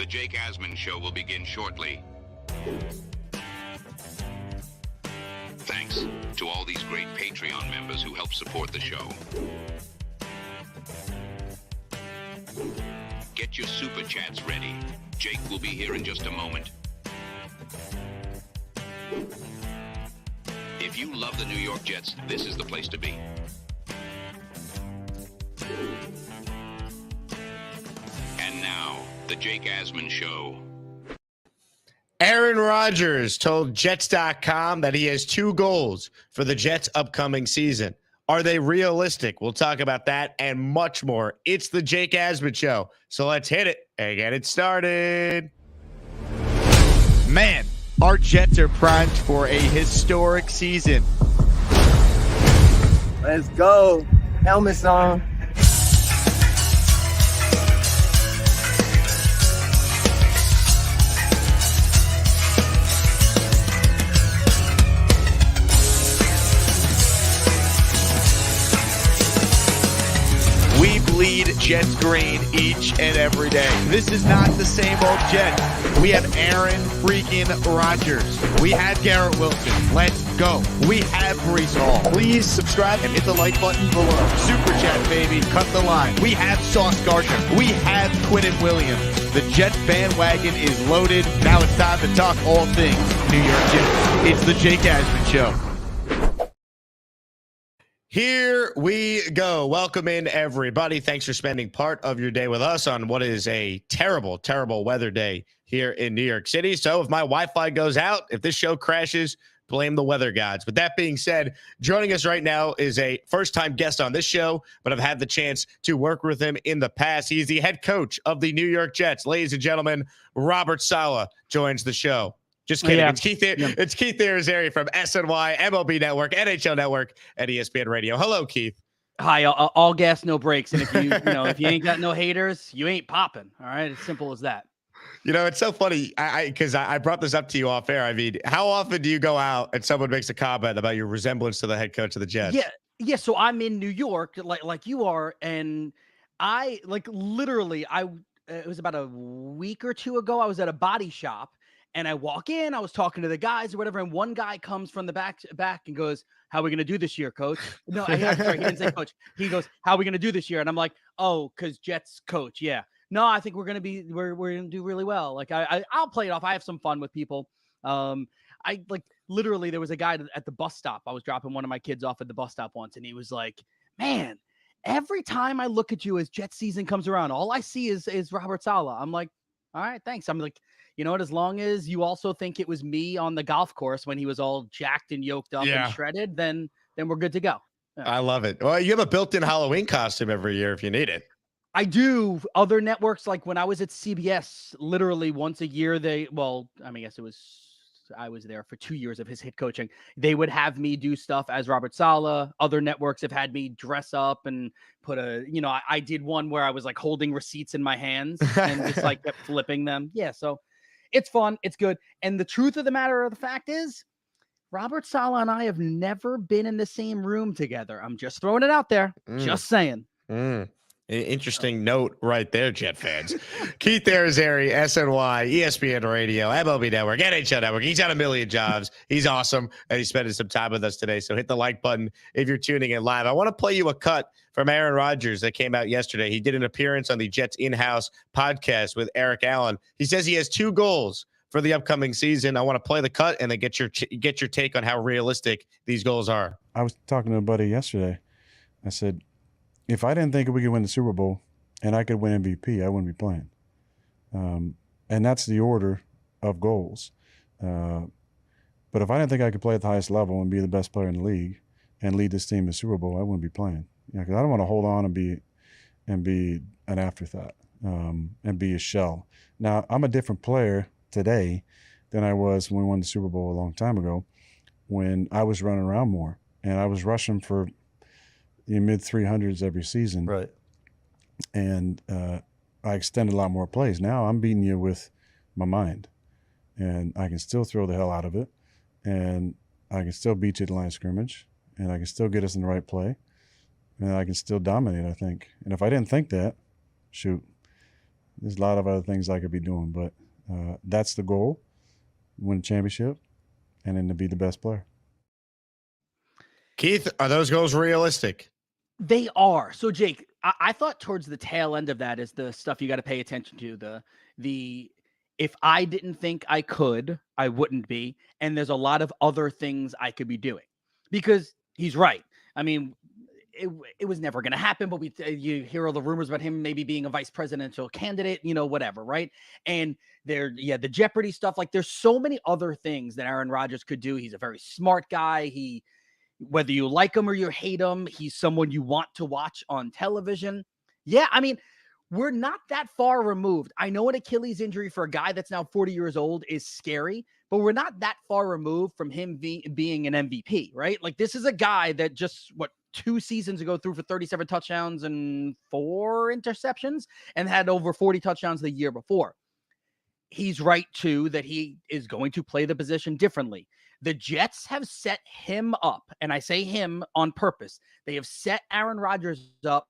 The Jake Asman Show will begin shortly. Thanks to all these great Patreon members who help support the show. Get your super chats ready. Jake will be here in just a moment. If you love the New York Jets, this is the place to be. And now, the Jake Asman Show. Aaron Rodgers told Jets.com that he has 2 goals for the Jets' upcoming season. Are they realistic? We'll talk about that and much more. It's the Jake Asman Show. So let's hit it and get it started. Man, our Jets are primed for a historic season. Let's go. Helmets on. We bleed Jets green each and every day. This is not the same old Jets. We have Aaron freaking Rodgers. We have Garrett Wilson. Let's go. We have Breece Hall. Please subscribe and hit the like button below. Super chat, baby. Cut the line. We have Sauce Gardner. We have Quinnen Williams. The Jets bandwagon is loaded. Now it's time to talk all things New York Jets. It's the Jake Asman Show. Here we go. Welcome in, everybody. Thanks for spending part of your day with us on what is a terrible, terrible weather day here in New York City. So if my Wi-Fi goes out, if this show crashes, blame the weather gods. With that being said, joining us right now is a first-time guest on this show, but I've had the chance to work with him in the past. He's the head coach of the New York Jets. Ladies and gentlemen, Robert Saleh joins the show. Just kidding. Yeah. It's Keith Irizarry from SNY, MLB Network, NHL Network, and ESPN Radio. Hello, Keith. Hi, all gas, no brakes. And if if you ain't got no haters, you ain't popping. All right, as simple as that. You know, it's so funny because I brought this up to you off air. I mean, how often do you go out and someone makes a comment about your resemblance to the head coach of the Jets? Yeah. So I'm in New York, like you are, and I literally, it was about a week or two ago. I was at a body shop. And I walk in, I was talking to the guys or whatever, and one guy comes from the back and goes, "How are we going to do this year, coach?" No, sorry, he didn't say coach. He goes, "How are we going to do this year?" And I'm like, "Oh, because Jets coach, yeah." No, I think we're going to do really well. Like I'll play it off. I have some fun with people. Literally there was a guy at the bus stop. I was dropping one of my kids off at the bus stop once, and he was like, "Man, every time I look at you as Jets season comes around, all I see is Robert Saleh." I'm like, "All right, thanks." I'm like, you know what? As long as you also think it was me on the golf course when he was all jacked and yoked up and shredded, then we're good to go. Yeah. I love it. Well, you have a built-in Halloween costume every year if you need it. I do. Other networks, like when I was at CBS, literally once a year, I guess I was there for 2 years of his head coaching. They would have me do stuff as Robert Saleh. Other networks have had me dress up and put I did one where I was like holding receipts in my hands and just like kept flipping them. Yeah. So it's fun. It's good. And the truth of the matter of the fact is Robert Saleh and I have never been in the same room together. I'm just throwing it out there. Just saying. Interesting note right there, Jet fans. Keith Irizarry, SNY, ESPN Radio, MLB Network, NHL Network. He's got a million jobs. He's awesome, and he's spending some time with us today. So hit the like button if you're tuning in live. I want to play you a cut from Aaron Rodgers that came out yesterday. He did an appearance on the Jets in-house podcast with Eric Allen. He says he has 2 goals for the upcoming season. I want to play the cut and then get your take on how realistic these goals are. I was talking to a buddy yesterday. I said, if I didn't think we could win the Super Bowl and I could win MVP, I wouldn't be playing. And that's the order of goals. But if I didn't think I could play at the highest level and be the best player in the league and lead this team to the Super Bowl, I wouldn't be playing. Because I don't want to hold on and be an afterthought and be a shell. Now, I'm a different player today than I was when we won the Super Bowl a long time ago, when I was running around more and I was rushing for the mid 300s every season. Right. And I extended a lot more plays. Now I'm beating you with my mind, and I can still throw the hell out of it, and I can still beat you at the line of scrimmage, and I can still get us in the right play, and I can still dominate, I think. And if I didn't think that, shoot, There's a lot of other things I could be doing, but that's the goal: win a championship, and then to be the best player. Keith, are those goals realistic? They are. So Jake, I thought towards the tail end of that is the stuff you got to pay attention to. The if I didn't think I could, I wouldn't be. And there's a lot of other things I could be doing, because he's right. I mean, it was never going to happen, but you hear all the rumors about him maybe being a vice presidential candidate, whatever, right? And the Jeopardy stuff, like there's so many other things that Aaron Rodgers could do. He's a very smart guy. Whether you like him or you hate him, he's someone you want to watch on television. Yeah, I mean, we're not that far removed. I know an Achilles injury for a guy that's now 40 years old is scary, but we're not that far removed from him being an MVP, right? Like, this is a guy that just, 2 seasons ago threw for 37 touchdowns and 4 interceptions and had over 40 touchdowns the year before. He's right, too, that he is going to play the position differently. The Jets have set him up, and I say him on purpose. They have set Aaron Rodgers up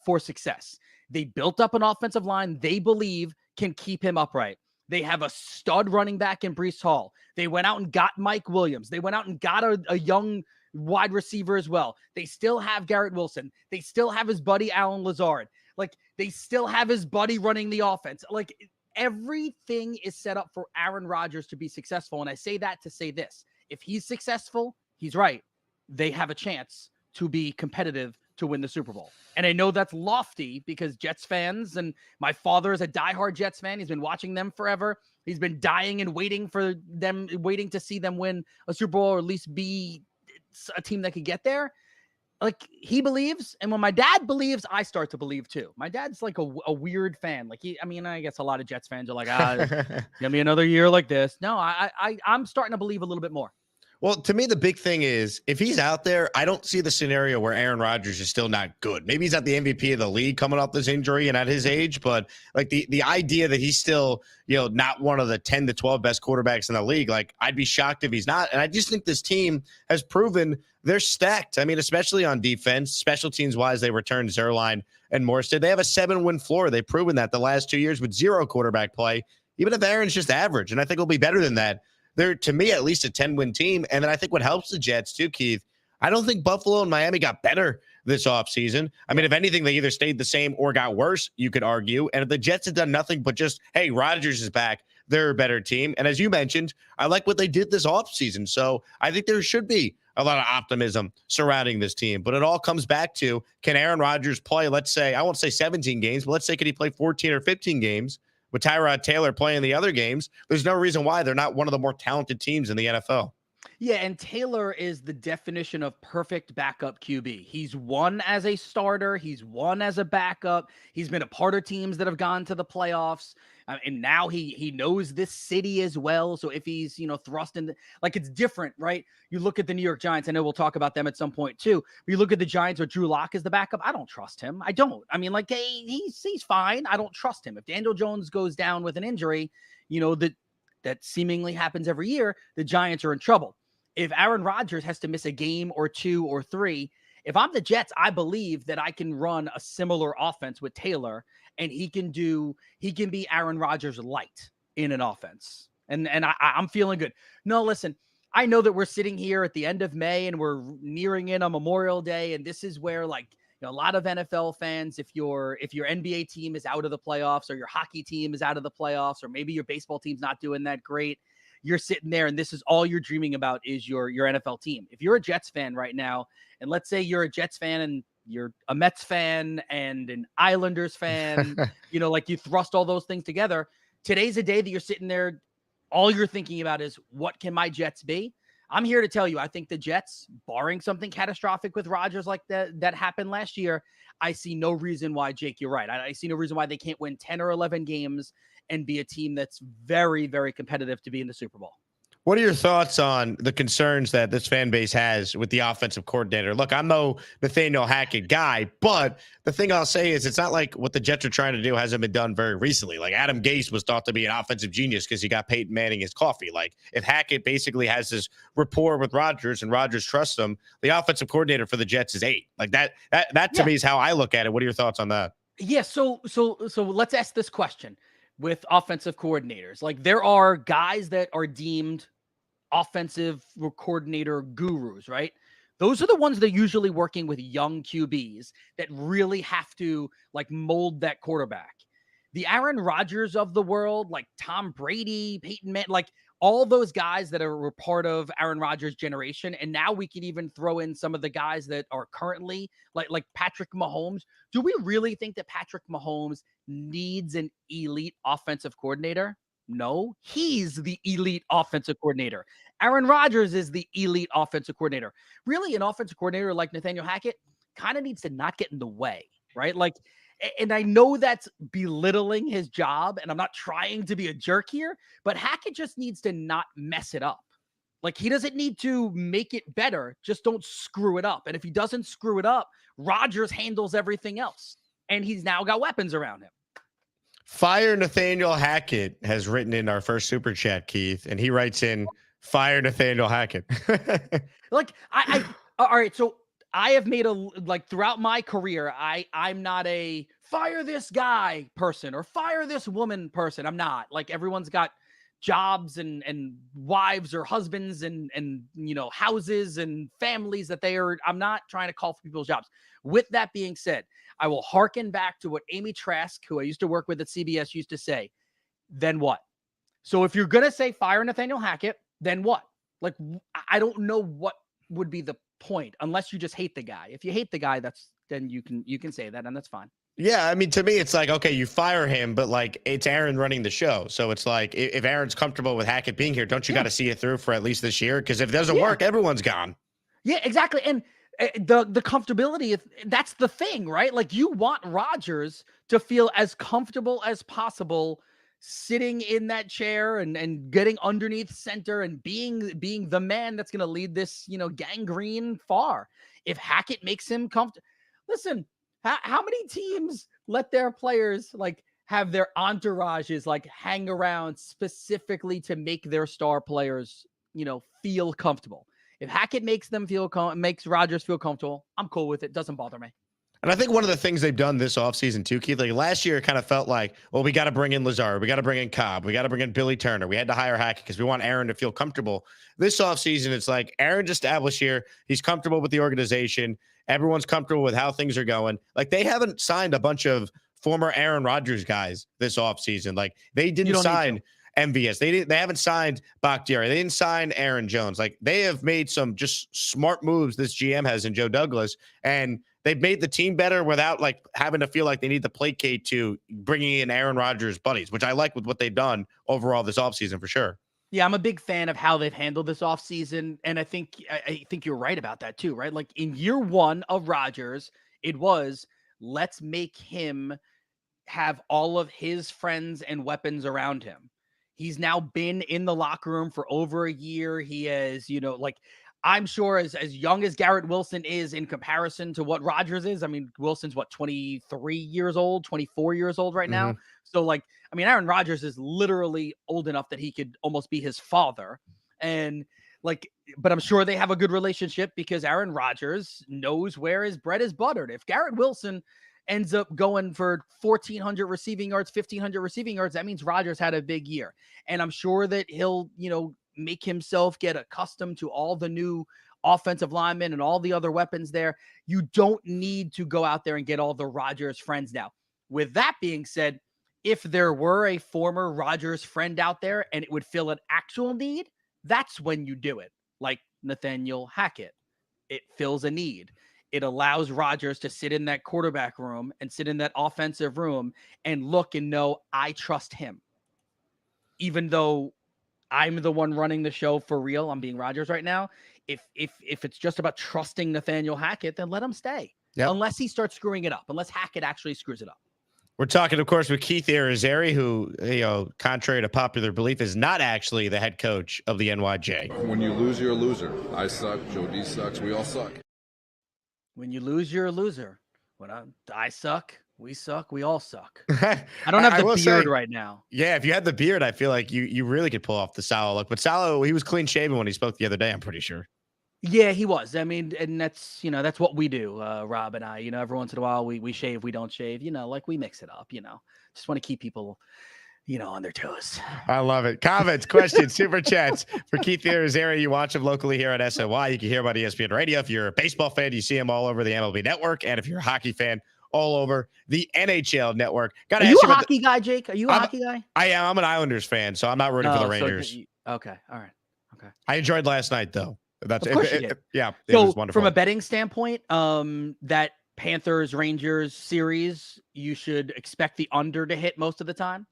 for success. They built up an offensive line they believe can keep him upright. They have a stud running back in Breece Hall. They went out and got Mike Williams. They went out and got a young wide receiver as well. They still have Garrett Wilson. They still have his buddy Alan Lazard. Like, they still have his buddy running the offense. Like, everything is set up for Aaron Rodgers to be successful. And I say that to say this: if he's successful, he's right. They have a chance to be competitive to win the Super Bowl. And I know that's lofty because Jets fans, and my father is a diehard Jets fan. He's been watching them forever. He's been dying and waiting to see them win a Super Bowl, or at least be a team that could get there. Like, he believes, and when my dad believes, I start to believe too. My dad's like a weird fan. Like, I guess a lot of Jets fans are like, it's gonna be another year like this. No, I'm starting to believe a little bit more. Well, to me, the big thing is, if he's out there, I don't see the scenario where Aaron Rodgers is still not good. Maybe he's not the MVP of the league coming off this injury and at his age, but like the idea that he's still, not one of the 10 to 12 best quarterbacks in the league, like, I'd be shocked if he's not. And I just think this team has proven they're stacked. I mean, especially on defense, special teams wise, they returned Zerline and Morstead. They have a 7-win floor. They've proven that the last 2 years with 0 quarterback play, even if Aaron's just average. And I think it'll be better than that. They're, to me, at least a 10-win team. And then I think what helps the Jets too, Keith, I don't think Buffalo and Miami got better this offseason. I mean, if anything, they either stayed the same or got worse, you could argue. And if the Jets had done nothing but just, hey, Rodgers is back, they're a better team. And as you mentioned, I like what they did this offseason. So I think there should be a lot of optimism surrounding this team. But it all comes back to, can Aaron Rodgers play, let's say, I won't say 17 games, but let's say, could he play 14 or 15 games? With Tyrod Taylor playing the other games, there's no reason why they're not one of the more talented teams in the NFL. Yeah, and Taylor is the definition of perfect backup QB. He's won as a starter. He's won as a backup. He's been a part of teams that have gone to the playoffs. And now he knows this city as well. So if he's, thrust in, like, it's different, right? You look at the New York Giants. I know we'll talk about them at some point too. But you look at the Giants with Drew Lock as the backup. I don't trust him. I don't. I mean, like, he's fine. I don't trust him. If Daniel Jones goes down with an injury, that seemingly happens every year, the Giants are in trouble. If Aaron Rodgers has to miss a game or 2 or 3, if I'm the Jets, I believe that I can run a similar offense with Taylor, and he can be Aaron Rodgers light in an offense. And I'm feeling good. No, listen, I know that we're sitting here at the end of May and we're nearing in on Memorial Day. And this is where, like, a lot of NFL fans, if your NBA team is out of the playoffs, or your hockey team is out of the playoffs, or maybe your baseball team's not doing that great, you're sitting there and this is all you're dreaming about is your NFL team. If you're a Jets fan right now, and let's say you're a Jets fan and you're a Mets fan and an Islanders fan, like, you thrust all those things together, today's a day that you're sitting there, all you're thinking about is, what can my Jets be? I'm here to tell you, I think the Jets, barring something catastrophic with Rodgers like that happened last year, I see no reason why, Jake, you're right. I see no reason why they can't win 10 or 11 games and be a team that's very, very competitive to be in the Super Bowl. What are your thoughts on the concerns that this fan base has with the offensive coordinator? Look, I'm no Nathaniel Hackett guy, but the thing I'll say is, it's not like what the Jets are trying to do hasn't been done very recently. Like, Adam Gase was thought to be an offensive genius because he got Peyton Manning his coffee. Like, if Hackett basically has this rapport with Rodgers and Rodgers trusts him, the offensive coordinator for the Jets is 8. Like, that to me is how I look at it. What are your thoughts on that? Yeah, so let's ask this question with offensive coordinators. Like there are guys that are deemed offensive coordinator gurus, right? Those are the ones that are usually working with young QBs that really have to like mold that quarterback. The Aaron Rodgers of the world, like Tom Brady, Peyton Manning, like all those guys that were part of Aaron Rodgers' generation. And now we could even throw in some of the guys that are currently like Patrick Mahomes. Do we really think that Patrick Mahomes needs an elite offensive coordinator? No, he's the elite offensive coordinator. Aaron Rodgers is the elite offensive coordinator. Really, an offensive coordinator like Nathaniel Hackett kind of needs to not get in the way, right? Like, and I know that's belittling his job, and I'm not trying to be a jerk here, but Hackett just needs to not mess it up. Like, he doesn't need to make it better. Just don't screw it up. And if he doesn't screw it up, Rodgers handles everything else. And he's now got weapons around him. Fire Nathaniel Hackett has written in our first super chat, Keith, and he writes in, fire Nathaniel Hackett. Like, all right. So I have made like throughout my career, I'm not a fire this guy person or fire this woman person. I'm not. Like, everyone's got jobs and wives or husbands and you know, houses and families that I'm not trying to call for people's jobs. With that being said, I will hearken back to what Amy Trask, who I used to work with at CBS, used to say. Then what? So if you're going to say fire Nathaniel Hackett, then what? Like, I don't know what would be the point unless you just hate the guy. If you hate the guy, then you can say that, and that's fine. Yeah, I mean, to me, it's like, okay, you fire him, but like it's Aaron running the show. So it's like, if Aaron's comfortable with Hackett being here, don't you got to see it through for at least this year? Because if it doesn't work, everyone's gone. Yeah, exactly. And the comfortability, that's the thing, right? Like, you want Rodgers to feel as comfortable as possible sitting in that chair and getting underneath center and being the man that's going to lead this, you know, gangrene far. If Hackett makes him comfortable, listen, how many teams let their players like have their entourages like hang around specifically to make their star players, you know, feel comfortable? If Hackett makes Rodgers feel comfortable, I'm cool with it. Doesn't bother me. And I think one of the things they've done this offseason too, Keith, like last year, it kind of felt like, well, we got to bring in Lazard. We got to bring in Cobb. We got to bring in Billy Turner. We had to hire Hackett because we want Aaron to feel comfortable. This offseason, it's like Aaron's established here. He's comfortable with the organization. Everyone's comfortable with how things are going. Like, they haven't signed a bunch of former Aaron Rodgers guys this offseason. Like, they didn't sign MVS. They haven't signed Bakhtiari. They didn't sign Aaron Jones. Like, they have made some just smart moves, this GM has, in Joe Douglas, and they've made the team better without like having to feel like they need to placate to bringing in Aaron Rodgers' buddies, which I like with what they've done overall this offseason for sure. Yeah, I'm a big fan of how they've handled this offseason, and I think you're right about that too, right? Like, in year one of Rodgers, it was, let's make him have all of his friends and weapons around him. He's now been in the locker room for over a year. He has, you know, like, I'm sure as young as Garrett Wilson is in comparison to what Rodgers is. I mean, Wilson's what, 23 years old, 24 years old right now. So like, I mean, Aaron Rodgers is literally old enough that he could almost be his father. And like, but I'm sure they have a good relationship because Aaron Rodgers knows where his bread is buttered. If Garrett Wilson ends up going for 1,400 receiving yards, 1,500 receiving yards, that means Rodgers had a big year. And I'm sure that he'll, you know, make himself get accustomed to all the new offensive linemen and all the other weapons there. You don't need to go out there and get all the Rodgers friends now. With that being said, if there were a former Rodgers friend out there and it would fill an actual need, that's when you do it. Like Nathaniel Hackett. It fills a need. It allows Rodgers to sit in that quarterback room and sit in that offensive room and look and know, I trust him. Even though I'm the one running the show for real, I'm being Rodgers right now. If it's just about trusting Nathaniel Hackett, then let him stay. Unless he starts screwing it up. Unless Hackett actually screws it up. We're talking, of course, with Keith Irizarry, who, you know, contrary to popular belief, is not actually the head coach of the NYJ. When you lose, you're a loser. I suck. Joe D sucks. We all suck. When you lose, you're a loser. When I suck, we suck. We all suck. I don't have the beard right now. Yeah, if you had the beard, I feel like you really could pull off the Saleh look. But Saleh, he was clean shaven when he spoke the other day, I'm pretty sure. Yeah, he was. I mean, and that's what we do, Rob and I. Every once in a while we shave, we don't shave. Like we mix it up. Just want to keep people, on their toes. I love it. Comments, questions, super chats for Keith Irizarry. You watch him locally here at SNY. You can hear him on ESPN Radio. If you're a baseball fan, you see him all over the MLB Network, and if you're a hockey fan, all over the NHL Network. Are you a hockey guy, Jake? Are you a hockey guy? I am. I'm an Islanders fan, so I'm not rooting for the Rangers. Okay, all right, okay. I enjoyed last night, though. That's of course you did. Yeah, it so was wonderful. From a betting standpoint, that Panthers Rangers series, you should expect the under to hit most of the time.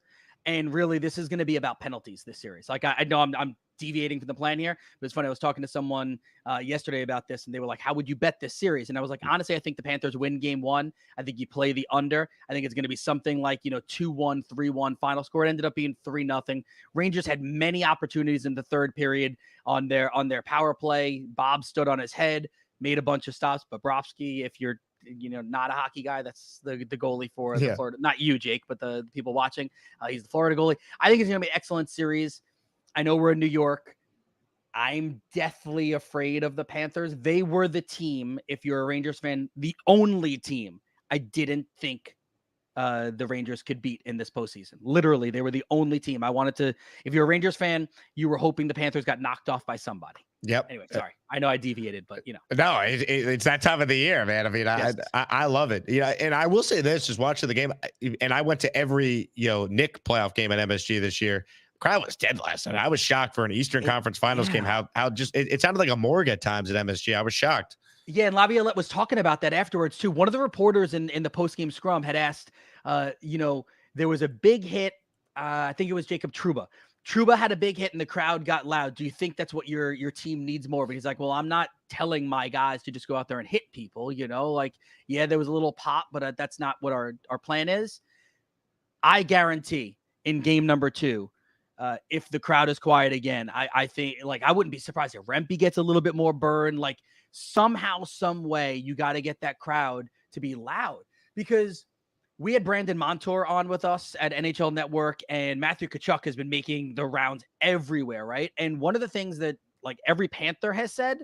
And really, this is going to be about penalties this series. Like I know I'm deviating from the plan here. It was funny. I was talking to someone yesterday about this, and they were like, "How would you bet this series?" And I was like, "Honestly, I think the Panthers win game 1. I think you play the under. I think it's going to be something like 2-1, 3-1 final score. It ended up being 3-0. Rangers had many opportunities in the third period on their power play. Bob stood on his head, made a bunch of stops. Bobrovsky, if you're not a hockey guy, that's the goalie for the Florida, not you, Jake, but the people watching. He's the Florida goalie. I think it's going to be an excellent series. I know we're in New York. I'm deathly afraid of the Panthers. They were the team, if you're a Rangers fan, the only team I didn't think the Rangers could beat in this postseason. Literally, they were the only team I wanted to. If you're a Rangers fan, you were hoping the Panthers got knocked off by somebody. Yep. Anyway, sorry. I know I deviated, but No, it's that time of the year, man. I mean, yes. I love it. And I will say this: just watching the game, and I went to every Nick playoff game at MSG this year. The crowd was dead last night. I was shocked for an Eastern Conference Finals game. How just it sounded like a morgue at times at MSG. I was shocked. Yeah, and Laviolette was talking about that afterwards too. One of the reporters in the post-game scrum had asked, there was a big hit. I think it was Jacob Trouba. Trouba had a big hit and the crowd got loud. Do you think that's what your team needs more of? He's like, well, I'm not telling my guys to just go out there and hit people, yeah, there was a little pop, but that's not what our plan is. I guarantee in game number 2, if the crowd is quiet again, I think I wouldn't be surprised if Rempe gets a little bit more burn. Somehow, some way, you got to get that crowd to be loud, because we had Brandon Montour on with us at NHL Network, and Matthew Tkachuk has been making the rounds everywhere, right? And one of the things that every Panther has said,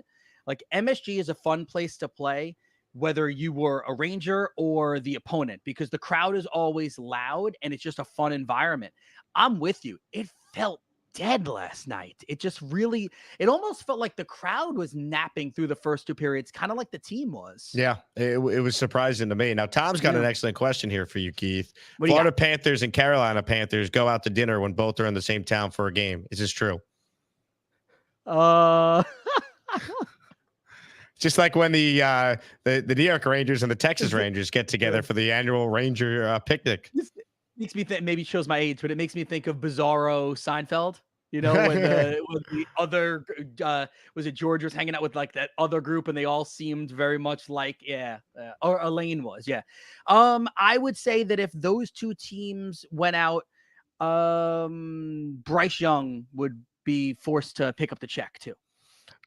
MSG is a fun place to play, whether you were a Ranger or the opponent, because the crowd is always loud and it's just a fun environment. I'm with you. It felt dead last night. It almost felt like the crowd was napping through the first 2 periods, kind of like the team was. Yeah, it was surprising to me. Now, Tom's got an excellent question here for you, Keith. Florida Panthers and Carolina Panthers go out to dinner when both are in the same town for a game. Is this true? Just like when the New York Rangers and the Texas Rangers get together for the annual Ranger picnic. Makes me think, maybe shows my age, but it makes me think of Bizarro Seinfeld. When the other was it George was hanging out with that other group, and they all seemed very much like or Elaine was. I would say that if those 2 teams went out, Bryce Young would be forced to pick up the check too.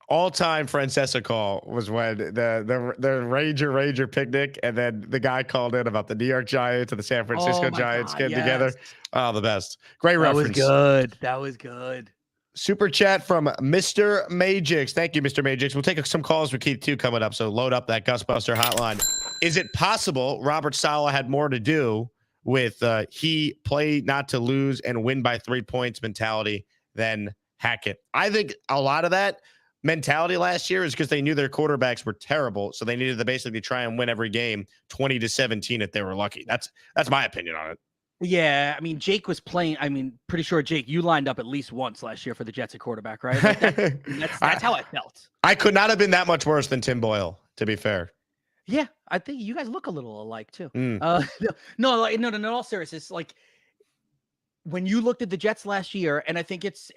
All-time Francesa call was when the Ranger picnic, and then the guy called in about the New York Giants and the San Francisco Giants getting together. Oh, the best. Great reference. That was good. Super chat from Mr. Majix. Thank you, Mr. Majix. We'll take some calls with Keith too coming up, so load up that Gusbuster hotline. Is it possible Robert Saleh had more to do with he play not to lose and win by 3 points mentality than Hackett? I think a lot of that mentality last year is because they knew their quarterbacks were terrible, so they needed to basically try and win every game 20-17 if they were lucky. That's my opinion on it. Yeah, I mean, Jake was playing. I mean, pretty sure, Jake, you lined up at least once last year for the Jets at quarterback, right? That's how I felt. I could not have been that much worse than Tim Boyle, to be fair. Yeah, I think you guys look a little alike too. No, in all seriousness, when you looked at the Jets last year, and I think it's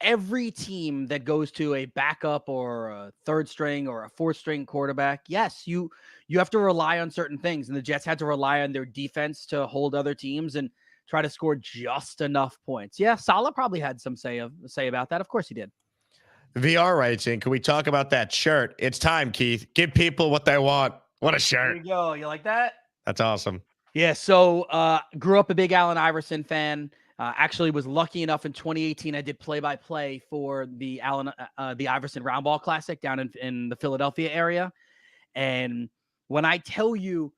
every team that goes to a backup or a third string or a fourth string quarterback, yes, you have to rely on certain things. And the Jets had to rely on their defense to hold other teams and try to score just enough points. Yeah, Saleh probably had some say about that. Of course he did. VR writes in, can we talk about that shirt? It's time, Keith. Give people what they want. What a shirt. There you go. You like that? That's awesome. Yeah, so grew up a big Allen Iverson fan. Actually was lucky enough in 2018. I did play-by-play for the Iverson Roundball Classic down in the Philadelphia area. And when I tell you,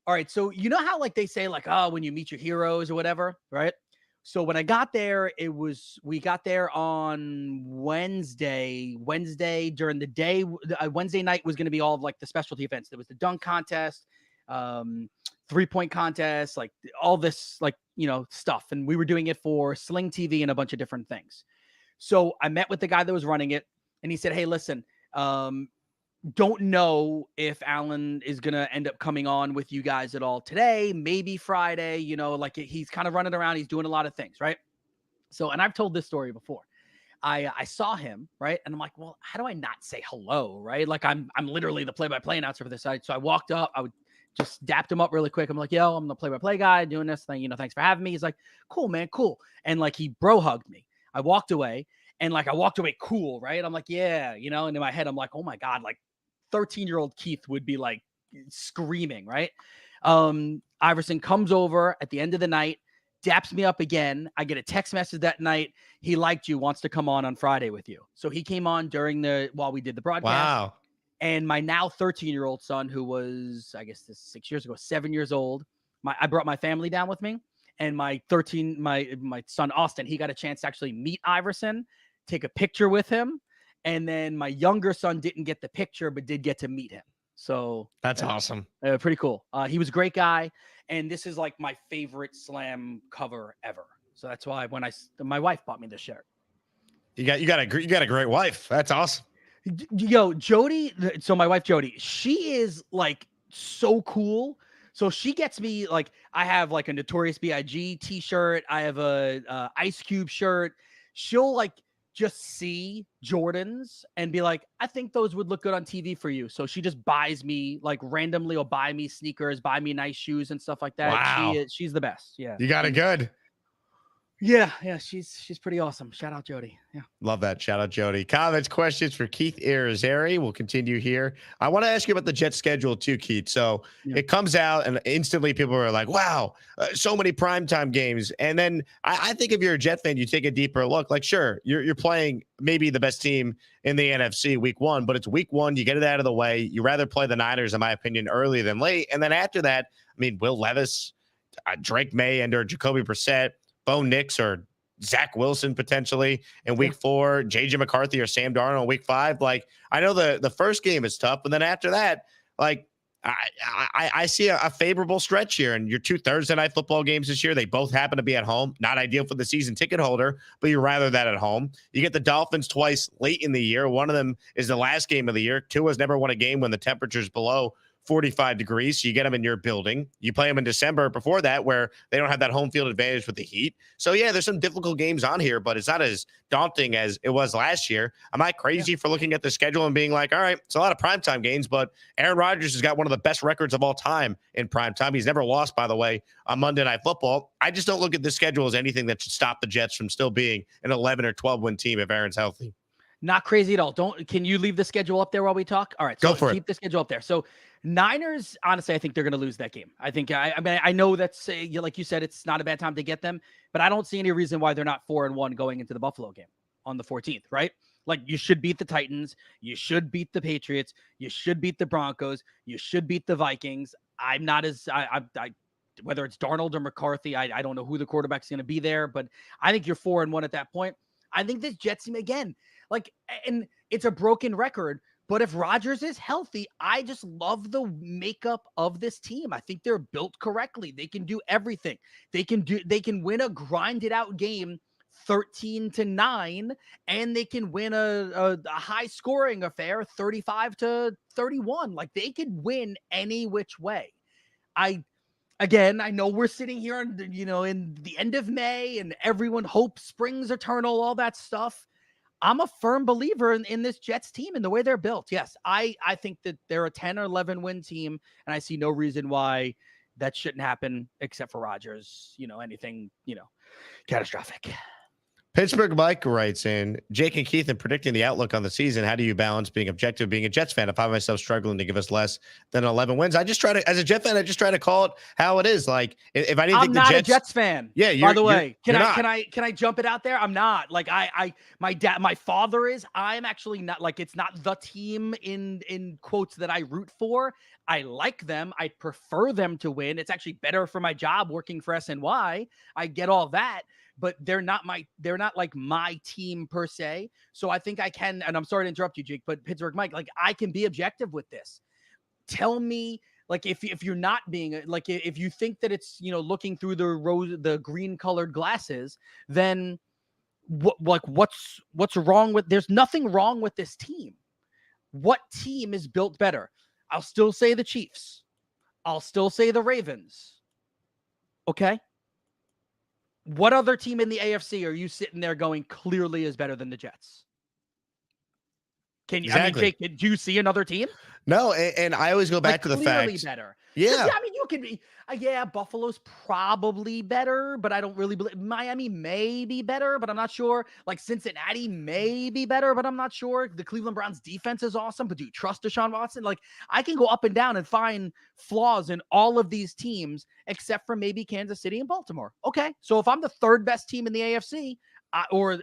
all right, so you know how like they say like, oh, when you meet your heroes or whatever, right? So when I got there, we got there on Wednesday during the day. Wednesday night was going to be all of like the specialty events. There was the dunk contest, 3-point contest, like all this, like, stuff. And we were doing it for Sling TV and a bunch of different things. So I met with the guy that was running it and he said, hey, listen, don't know if Alan is going to end up coming on with you guys at all today, maybe Friday, like he's kind of running around. He's doing a lot of things. Right. So, and I've told this story before. I saw him, right? And I'm like, well, how do I not say hello, right? Like I'm literally the play-by-play announcer for this side. So I walked up, I would just dapped him up really quick. I'm like, yo, I'm the play-by-play guy doing this thing. Thanks for having me. He's like, cool, man, cool. And like he bro hugged me. I walked away and like I walked away cool, right? I'm like, yeah, and in my head, I'm like, oh my God, like 13-year-old Keith would be like screaming, right? Iverson comes over at the end of the night, daps me up again. I get a text message that night. He liked you, wants to come on Friday with you. So he came on while we did the broadcast. Wow. And my now 13-year-old son, who was, I guess this 6 years ago, 7 years old, I brought my family down with me. And my son, Austin, he got a chance to actually meet Iverson, take a picture with him. And then my younger son didn't get the picture, but did get to meet him. So that's awesome. Pretty cool. He was a great guy. And this is like my favorite Slam cover ever. So that's why when my wife bought me this shirt. You got a great wife. That's awesome. Yo, Jody. So my wife, Jody, she is like so cool. So she gets me like, I have like a Notorious B.I.G. t-shirt. I have a Ice Cube shirt. She'll like just see Jordans and be like, I think those would look good on TV for you. So she just buys me like randomly or buy me sneakers, buy me nice shoes and stuff like that. Wow. She's the best. Yeah. You got it good. Yeah. She's pretty awesome. Shout out Jody. Yeah. Love that. Shout out Jody. Comments, questions for Keith Irizarry. We'll continue here. I want to ask you about the Jets schedule too, Keith. So It comes out and instantly people are like, wow, so many primetime games. And then I think if you're a Jet fan, you take a deeper look. Like, sure, you're playing maybe the best team in the NFC week 1, but it's week 1. You get it out of the way. You rather play the Niners, in my opinion, early than late. And then after that, I mean, Will Levis, Drake May, and/or Jacoby Brissett, Bo Nix, or Zach Wilson potentially in week 4, JJ McCarthy or Sam Darnold in week 5. Like, I know the first game is tough, but then after that, like I see a favorable stretch here. And your 2 Thursday night football games this year, they both happen to be at home. Not ideal for the season ticket holder, but you'd rather that at home. You get the Dolphins twice late in the year. One of them is the last game of the year. Tua's never won a game when the temperature's below 45 degrees. So you get them in your building. You play them in December before that, where they don't have that home field advantage with the heat. So yeah, there's some difficult games on here, but it's not as daunting as it was last year. Am I crazy for looking at the schedule and being like, all right, it's a lot of primetime games, but Aaron Rodgers has got one of the best records of all time in primetime. He's never lost, by the way, on Monday Night Football. I just don't look at this schedule as anything that should stop the Jets from still being an 11 or 12 win team if Aaron's healthy. Not crazy at all. Can you leave the schedule up there while we talk? All right. So go for it. Keep the schedule up there. So Niners, honestly, I think they're going to lose that game. I think, I mean, I know that's like you said, it's not a bad time to get them, but I don't see any reason why they're not 4-1 going into the Buffalo game on the 14th, right? Like, you should beat the Titans. You should beat the Patriots. You should beat the Broncos. You should beat the Vikings. I'm not as, whether it's Darnold or McCarthy, I don't know who the quarterback's going to be there, but I think you're 4-1 at that point. I think this Jets team, again, like, and it's a broken record, but if Rodgers is healthy, I just love the makeup of this team. I think they're built correctly. They can do everything. They can win a grinded out game 13-9, and they can win a high scoring affair 35-31. Like, they could win any which way. I know we're sitting here in the end of May and everyone hopes spring's eternal, all that stuff. I'm a firm believer in this Jets team and the way they're built. Yes, I think that they're a 10 or 11 win team, and I see no reason why that shouldn't happen except for Rodgers, anything, catastrophic. Pittsburgh Mike writes in, Jake and Keith, in predicting the outlook on the season, how do you balance being objective, being a Jets fan? I find myself struggling to give us less than 11 wins. I just try to, as a Jet fan, I just try to call it how it is. Like, if I didn't think the Jets... I'm not a Jets fan. Yeah, by the way, can I I jump it out there? I'm not. Like, my father is. I'm actually not. Like, it's not the team in quotes that I root for. I like them. I prefer them to win. It's actually better for my job working for SNY. I get all that. But they're not like my team per se. So I think I can, and I'm sorry to interrupt you, Jake, but Pittsburgh Mike, like, I can be objective with this. Tell me, like, if you're not being, like, if you think that it's, looking through the green colored glasses, then what's wrong with, there's nothing wrong with this team. What team is built better? I'll still say the Chiefs. I'll still say the Ravens. Okay. What other team in the AFC are you sitting there going clearly is better than the Jets? Can you? Exactly. I mean, Jake, do you see another team? No, and I always go back to the fact. Clearly better. Yeah. I mean, you could be. Yeah, Buffalo's probably better, but I don't really believe Miami may be better, but I'm not sure. Like Cincinnati may be better, but I'm not sure. The Cleveland Browns defense is awesome, but do you trust Deshaun Watson? Like, I can go up and down and find flaws in all of these teams, except for maybe Kansas City and Baltimore. Okay, so if I'm the third best team in the AFC, or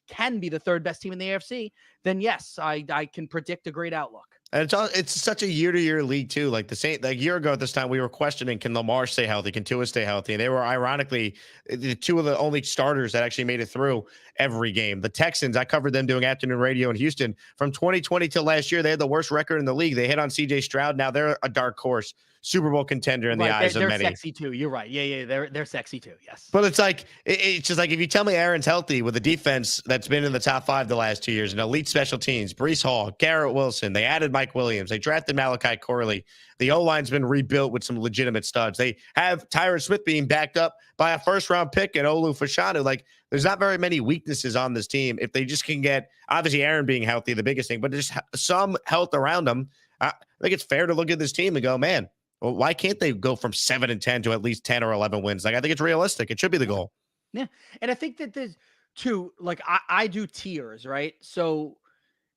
can be the third best team in the AFC, then yes, I can predict a great outlook. And it's such a year-to-year league too. Like a year ago at this time, we were questioning, can Lamar stay healthy? Can Tua stay healthy? And they were ironically the two of the only starters that actually made it through every game. The Texans, I covered them doing afternoon radio in Houston from 2020 to last year. They had the worst record in the league. They hit on CJ Stroud. Now they're a dark horse, Super Bowl contender in the eyes of many. They're sexy too. You're right. Yeah. They're sexy too. Yes. But it's like, it's just like, if you tell me Aaron's healthy with a defense that's been in the top 5 the last 2 years, and elite special teams, Breece Hall, Garrett Wilson, they added Mike Williams, they drafted Malachi Corley. The O-line's been rebuilt with some legitimate studs. They have Tyron Smith being backed up by a first-round pick and Olu Fashanu. Like, there's not very many weaknesses on this team. If they just can get, obviously Aaron being healthy, the biggest thing, but just some health around them, I think it's fair to look at this team and go, man, well, why can't they go from 7-10 to at least 10 or 11 wins? Like, I think it's realistic. It should be the goal. Yeah. And I think that there's two, like, I do tiers, right? So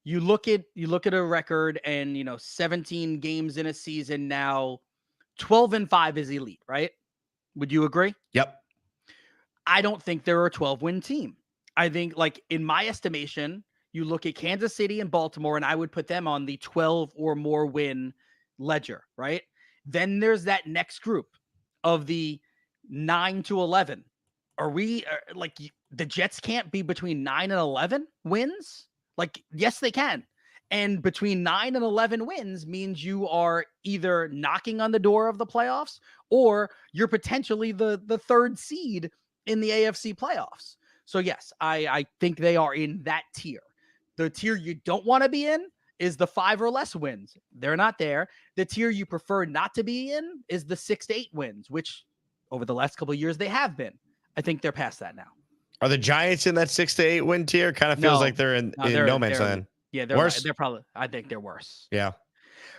you look at a record and, 17 games in a season now, 12-5 is elite, right? Would you agree? Yep. I don't think they're a 12-win team. I think, like, in my estimation, you look at Kansas City and Baltimore, and I would put them on the 12 or more win ledger, right? Then there's that next group of the 9-11. Are we like, the Jets can't be between 9 and 11 wins? Like, yes, they can. And between 9 and 11 wins means you are either knocking on the door of the playoffs or you're potentially the third seed in the AFC playoffs. So yes, I think they are in that tier. The tier you don't want to be in is the 5 or less wins. They're not there. The tier you prefer not to be in is the 6-8 wins, which over the last couple of years they have been. I think they're past that now. Are the Giants in that 6-8 win tier? Kind of feels like they're in no man's land. Yeah, they're worse. They're probably. I think they're worse. Yeah,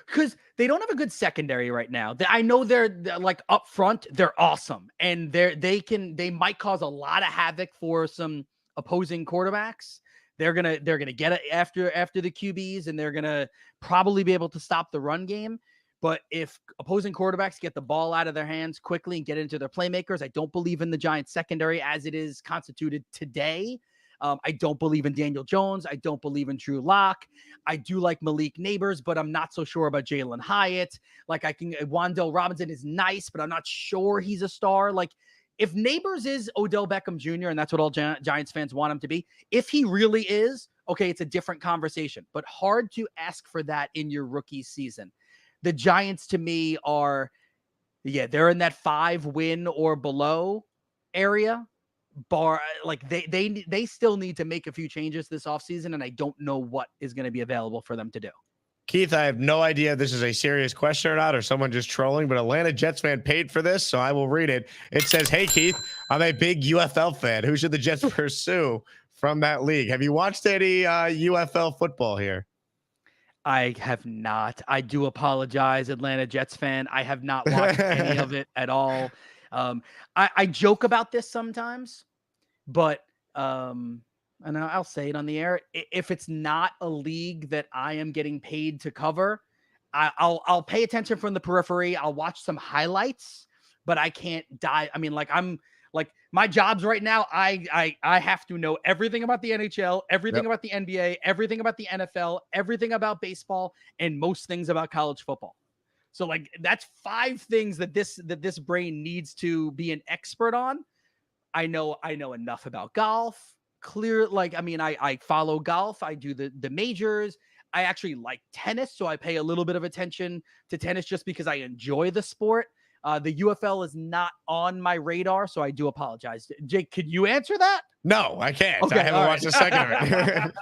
because they don't have a good secondary right now. I know they're like up front, they're awesome, and they might cause a lot of havoc for some opposing quarterbacks. They're gonna get it after the QBs, and they're gonna probably be able to stop the run game. But if opposing quarterbacks get the ball out of their hands quickly and get into their playmakers, I don't believe in the Giants secondary as it is constituted today. I don't believe in Daniel Jones. I don't believe in Drew Lock. I do like Malik Neighbors, but I'm not so sure about Jalen Hyatt. Like, Wan'Dale Robinson is nice, but I'm not sure he's a star. Like, if Neighbors is Odell Beckham Jr., and that's what all Giants fans want him to be, if he really is, okay, it's a different conversation, but hard to ask for that in your rookie season. The Giants, to me, are, they're in that 5 win or below area. Like, they still need to make a few changes this offseason, and I don't know what is going to be available for them to do. Keith, I have no idea if this is a serious question or not, or someone just trolling, but Atlanta Jets fan paid for this, so I will read it. It says, hey, Keith, I'm a big UFL fan. Who should the Jets pursue from that league? Have you watched any UFL football here? I have not. I do apologize, Atlanta Jets fan. I have not watched any of it at all. I joke about this sometimes, but And I'll say it on the air. If it's not a league that I am getting paid to cover, I'll pay attention from the periphery. I'll watch some highlights, but I can't dive. I mean, like my jobs right now, I have to know everything about the NHL, everything about the NBA, everything about the NFL, everything about baseball, and most things about college football. So like that's 5 things that this brain needs to be an expert on. I know enough about golf. I follow golf. I do the majors. I actually like tennis, so I pay a little bit of attention to tennis just because I enjoy the sport. The UFL is not on my radar, so I do apologize. Jake, could you answer that? No, I can't. Okay, I haven't watched a second of it.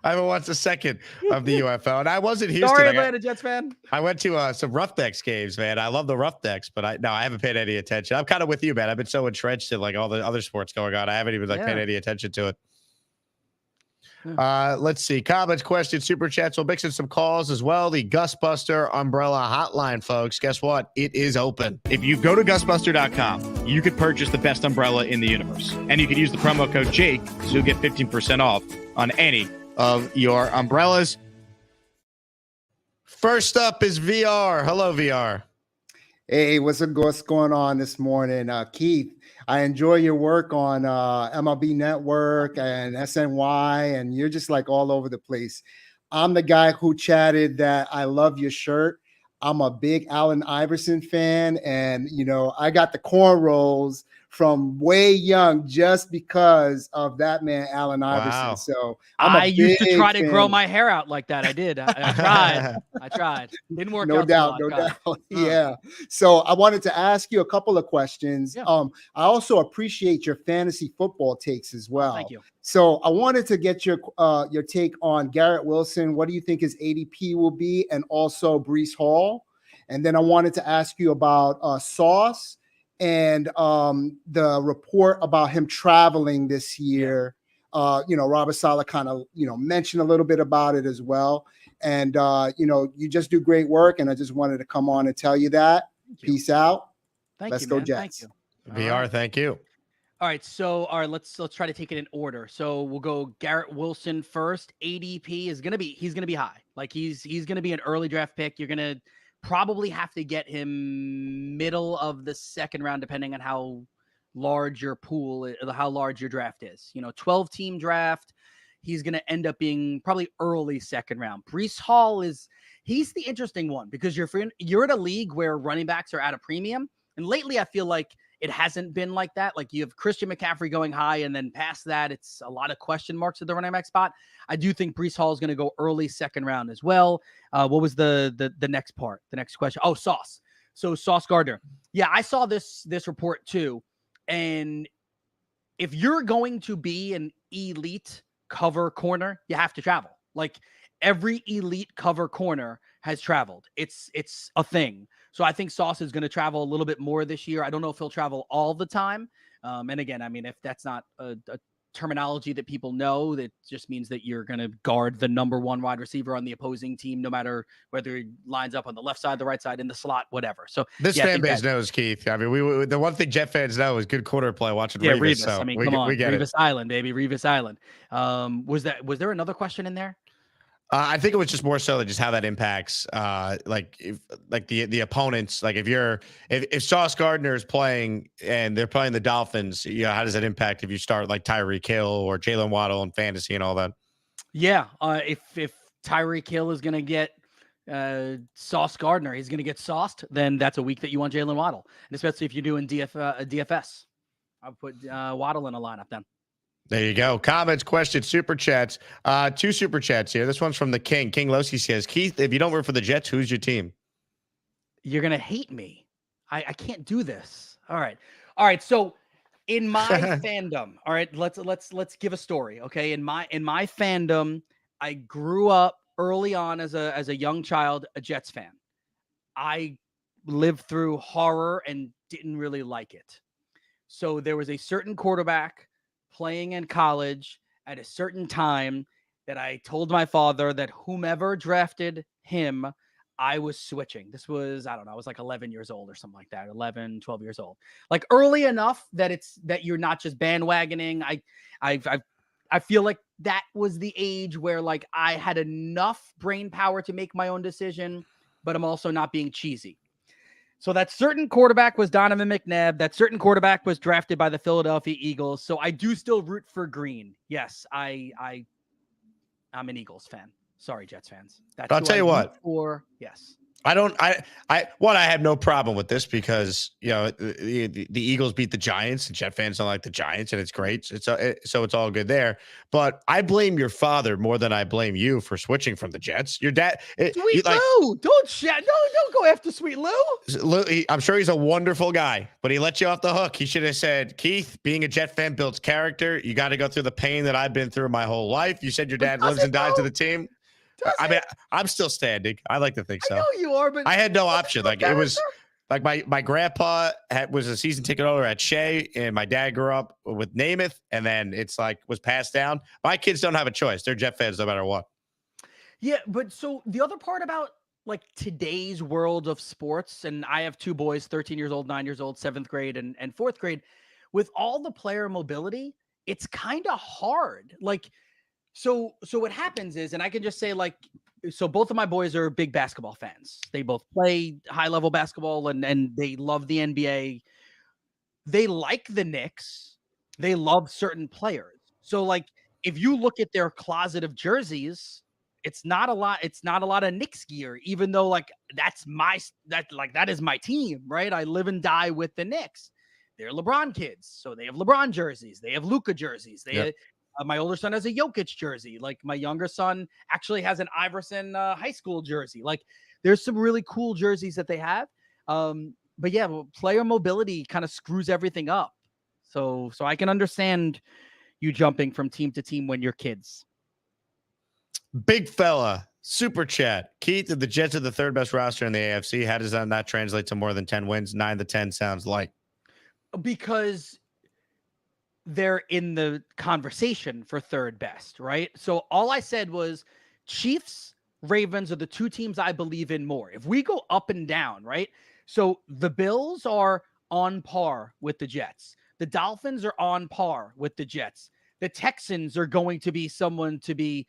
I haven't watched a second of the UFL, and I wasn't Houston. Sorry, Atlanta Jets fan. I went to some Roughnecks games, man. I love the Roughnecks, but I haven't paid any attention. I'm kind of with you, man. I've been so entrenched in like all the other sports going on. I haven't even paid any attention to it. Let's see. Comments, questions, super chats. We'll mix in some calls as well. The Gusbuster Umbrella Hotline, folks. Guess what? It is open. If you go to gusbuster.com, you could purchase the best umbrella in the universe. And you could use the promo code Jake, so you'll get 15% off on any of your umbrellas. First up is VR. Hello, VR. Hey, what's going on this morning? Keith, I enjoy your work on MLB Network and SNY, and you're just like all over the place. I'm the guy who chatted that I love your shirt. I'm a big Allen Iverson fan, and, I got the cornrows from way young just because of that man, Allen Iverson. Wow. So I used to try to grow my hair out like that. I did. I tried. Didn't work out. No doubt. Yeah. So I wanted to ask you a couple of questions. Yeah. I also appreciate your fantasy football takes as well. Thank you. So I wanted to get your take on Garrett Wilson. What do you think his ADP will be? And also Breece Hall. And then I wanted to ask you about Sauce and the report about him traveling this year. Robert Saleh kind of, mentioned a little bit about it as well. And, you just do great work. And I just wanted to come on and tell you that. Peace out. Let's go, Jets. Thank you. VR, thank you. All right. So, let's try to take it in order. So we'll go Garrett Wilson first. ADP is he's going to be high. Like he's going to be an early draft pick. You're going to probably have to get him middle of the second round, depending on how large your pool, how large your draft is. 12 team draft. He's going to end up being probably early second round. Breece Hall he's the interesting one because you're at a league where running backs are at a premium. And lately I feel like it hasn't been like that. Like you have Christian McCaffrey going high, and then past that, it's a lot of question marks at the running back spot. I do think Breece Hall is going to go early second round as well. What was the next part? The next question? Oh, Sauce. So Sauce Gardner. Yeah, I saw this report too. And if you're going to be an elite cover corner, you have to travel. Like every elite cover corner has traveled. It's a thing. So I think Sauce is going to travel a little bit more this year. I don't know if he'll travel all the time. And again, I mean, if that's not a terminology that people know, that just means that you're going to guard the number one wide receiver on the opposing team, no matter whether he lines up on the left side, the right side, in the slot, whatever. So this fan base knows, Keith. I mean, we the one thing Jet fans know is good quarter play watching Revis. So I mean, come on, we get Revis Island, baby, Revis Island. Was there another question in there? I think it was just more so just how that impacts, the opponents. Like if Sauce Gardner is playing and they're playing the Dolphins, how does that impact if you start like Tyreek Hill or Jalen Waddle in fantasy and all that? Yeah, if Tyreek Hill is going to get Sauce Gardner, he's going to get sauced, then that's a week that you want Jalen Waddle, and especially if you're doing DFS. I'll put Waddle in a lineup then. There you go. Comments, questions, super chats. 2 super chats here. This one's from the King. King Losi says, Keith, if you don't root for the Jets, who's your team? You're going to hate me. I can't do this. All right. So in my fandom, all right, let's give a story. Okay. In my fandom, I grew up early on as a young child, a Jets fan. I lived through horror and didn't really like it. So there was a certain quarterback playing in college at a certain time that I told my father that whomever drafted him, I was switching. This was, I don't know, I was like 11 years old or something like that, 11, 12 years old. Like early enough that you're not just bandwagoning. I feel like that was the age where like I had enough brain power to make my own decision, but I'm also not being cheesy. So that certain quarterback was Donovan McNabb. That certain quarterback was drafted by the Philadelphia Eagles. So I do still root for green. Yes, I'm an Eagles fan. Sorry, Jets fans. That's I'll tell you what. For yes. I have no problem with this because, you know, the Eagles beat the Giants and Jet fans don't like the Giants and it's great. So it's all good there. But I blame your father more than I blame you for switching from the Jets. Your dad, Sweet Lou, don't go after Sweet Lou. I'm sure he's a wonderful guy, but he let you off the hook. He should have said, Keith, being a Jet fan builds character. You got to go through the pain that I've been through my whole life. You said your dad lives and dies to the team. I mean, I'm still standing. I like to think so. I know you are, but I had no option. Like it was like my grandpa was a season ticket holder at Shea, and my dad grew up with Namath, and then it's like was passed down. My kids don't have a choice. They're Jet fans no matter what. Yeah, but so the other part about like today's world of sports, and I have two boys, 13 years old, 9 years old, 7th grade and 4th grade, with all the player mobility, it's kind of hard. Like, so what happens is, and I can just say like, so both of my boys are big basketball fans. They both play high level basketball and they love the NBA. They like the Knicks. They love certain players. So like, if you look at their closet of jerseys, it's not a lot of Knicks gear, even though like that is my team, right? I live and die with the Knicks. They're LeBron kids, so they have LeBron jerseys. They have Luka jerseys. My older son has a Jokic jersey. Like my younger son actually has an Iverson high school jersey. Like there's some really cool jerseys that they have. But yeah, player mobility kind of screws everything up. So I can understand you jumping from team to team when you're kids. Big fella, super chat. Keith, the Jets are the third best roster in the AFC. How does that not translate to more than 10 wins? 9 to 10 sounds like. Because they're in the conversation for third best, right? So all I said was Chiefs, Ravens are the two teams I believe in more. If we go up and down, right? So the Bills are on par with the Jets. The Dolphins are on par with the Jets. The Texans are going to be someone to be,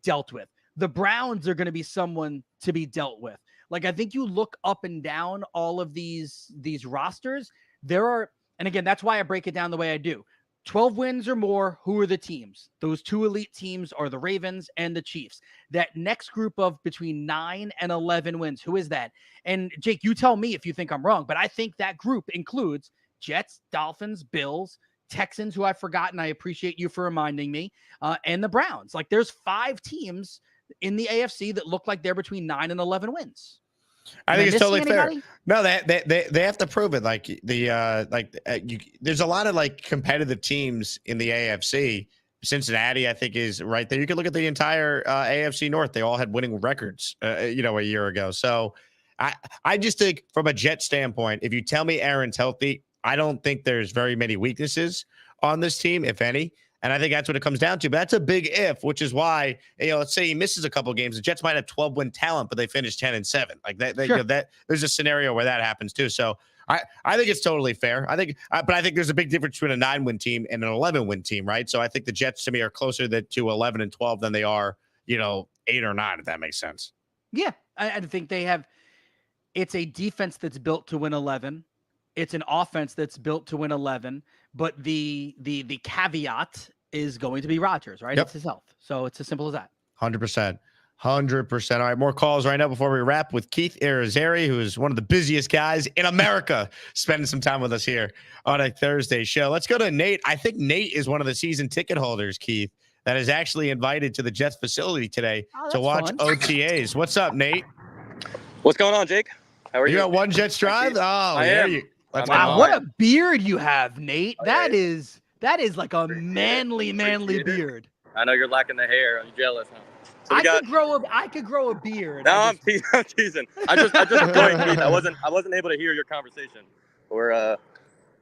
dealt with. The Browns are going to be someone to be dealt with. Like, I think you look up and down all of these rosters, there are, and again, that's why I break it down the way I do. 12 wins or more, who are the teams? Those two elite teams are the Ravens and the Chiefs. That next group of between 9 and 11 wins, who is that? And Jake, you tell me if you think I'm wrong, but I think that group includes Jets, Dolphins, Bills, Texans, who I've forgotten. I appreciate you for reminding me, and the Browns. Like there's 5 teams in the AFC that look like they're between 9 and 11 wins. I think it's totally fair. No, they have to prove it. Like there's a lot of like competitive teams in the AFC. Cincinnati, I think, is right there. You can look at the entire AFC North. They all had winning records, a year ago. So I just think from a Jet standpoint, if you tell me Aaron's healthy, I don't think there's very many weaknesses on this team, if any. And I think that's what it comes down to. But that's a big if, which is why, let's say he misses a couple of games. The Jets might have 12-win talent, but they finish 10-7. Like that, sure. That there's a scenario where that happens too. So I think it's totally fair. But I think there's a big difference between a 9-win team and an 11-win team, right? So I think the Jets to me are closer to 11 and 12 than they are, 8 or 9, if that makes sense. Yeah, I think they have. It's a defense that's built to win 11. It's an offense that's built to win 11, but the caveat is going to be Rodgers, right? Yep. It's his health. So it's as simple as that. 100%. 100%. All right, more calls right now before we wrap with Keith Irizarry, who is one of the busiest guys in America, spending some time with us here on a Thursday show. Let's go to Nate. I think Nate is one of the season ticket holders, Keith, that is actually invited to the Jets facility today to watch fun. OTAs. What's up, Nate? What's going on, Jake? How are you? You got one Jets drive? Oh, I am. Wow, what a beard you have, Nate. That is like a manly beard. I know you're lacking the hair. I'm jealous, huh? So I could grow a beard. No, I'm teasing. I just joined, Keith. I wasn't able to hear your conversation.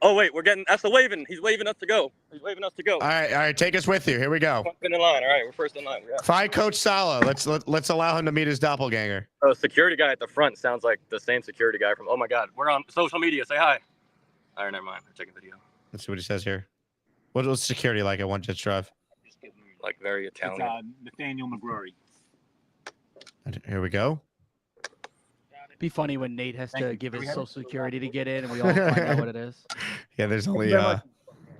Oh wait, that's the waving. He's waving us to go. He's waving us to go. All right, take us with you. Here we go. In line. All right, we're first in line. Yeah. Find Coach Sala. Let's allow him to meet his doppelganger. Oh, security guy at the front sounds like the same security guy from. Oh my God, we're on social media. Say hi. All right, never mind. We're checking video. Let's see what he says here. What's security like at One Jets Drive? Like very Italian. It's Nathaniel McGrory. Here we go. Be funny when Nate has Thank to you. give Do we his have social security to get in, and we all find out what it is. Yeah, there's only very much.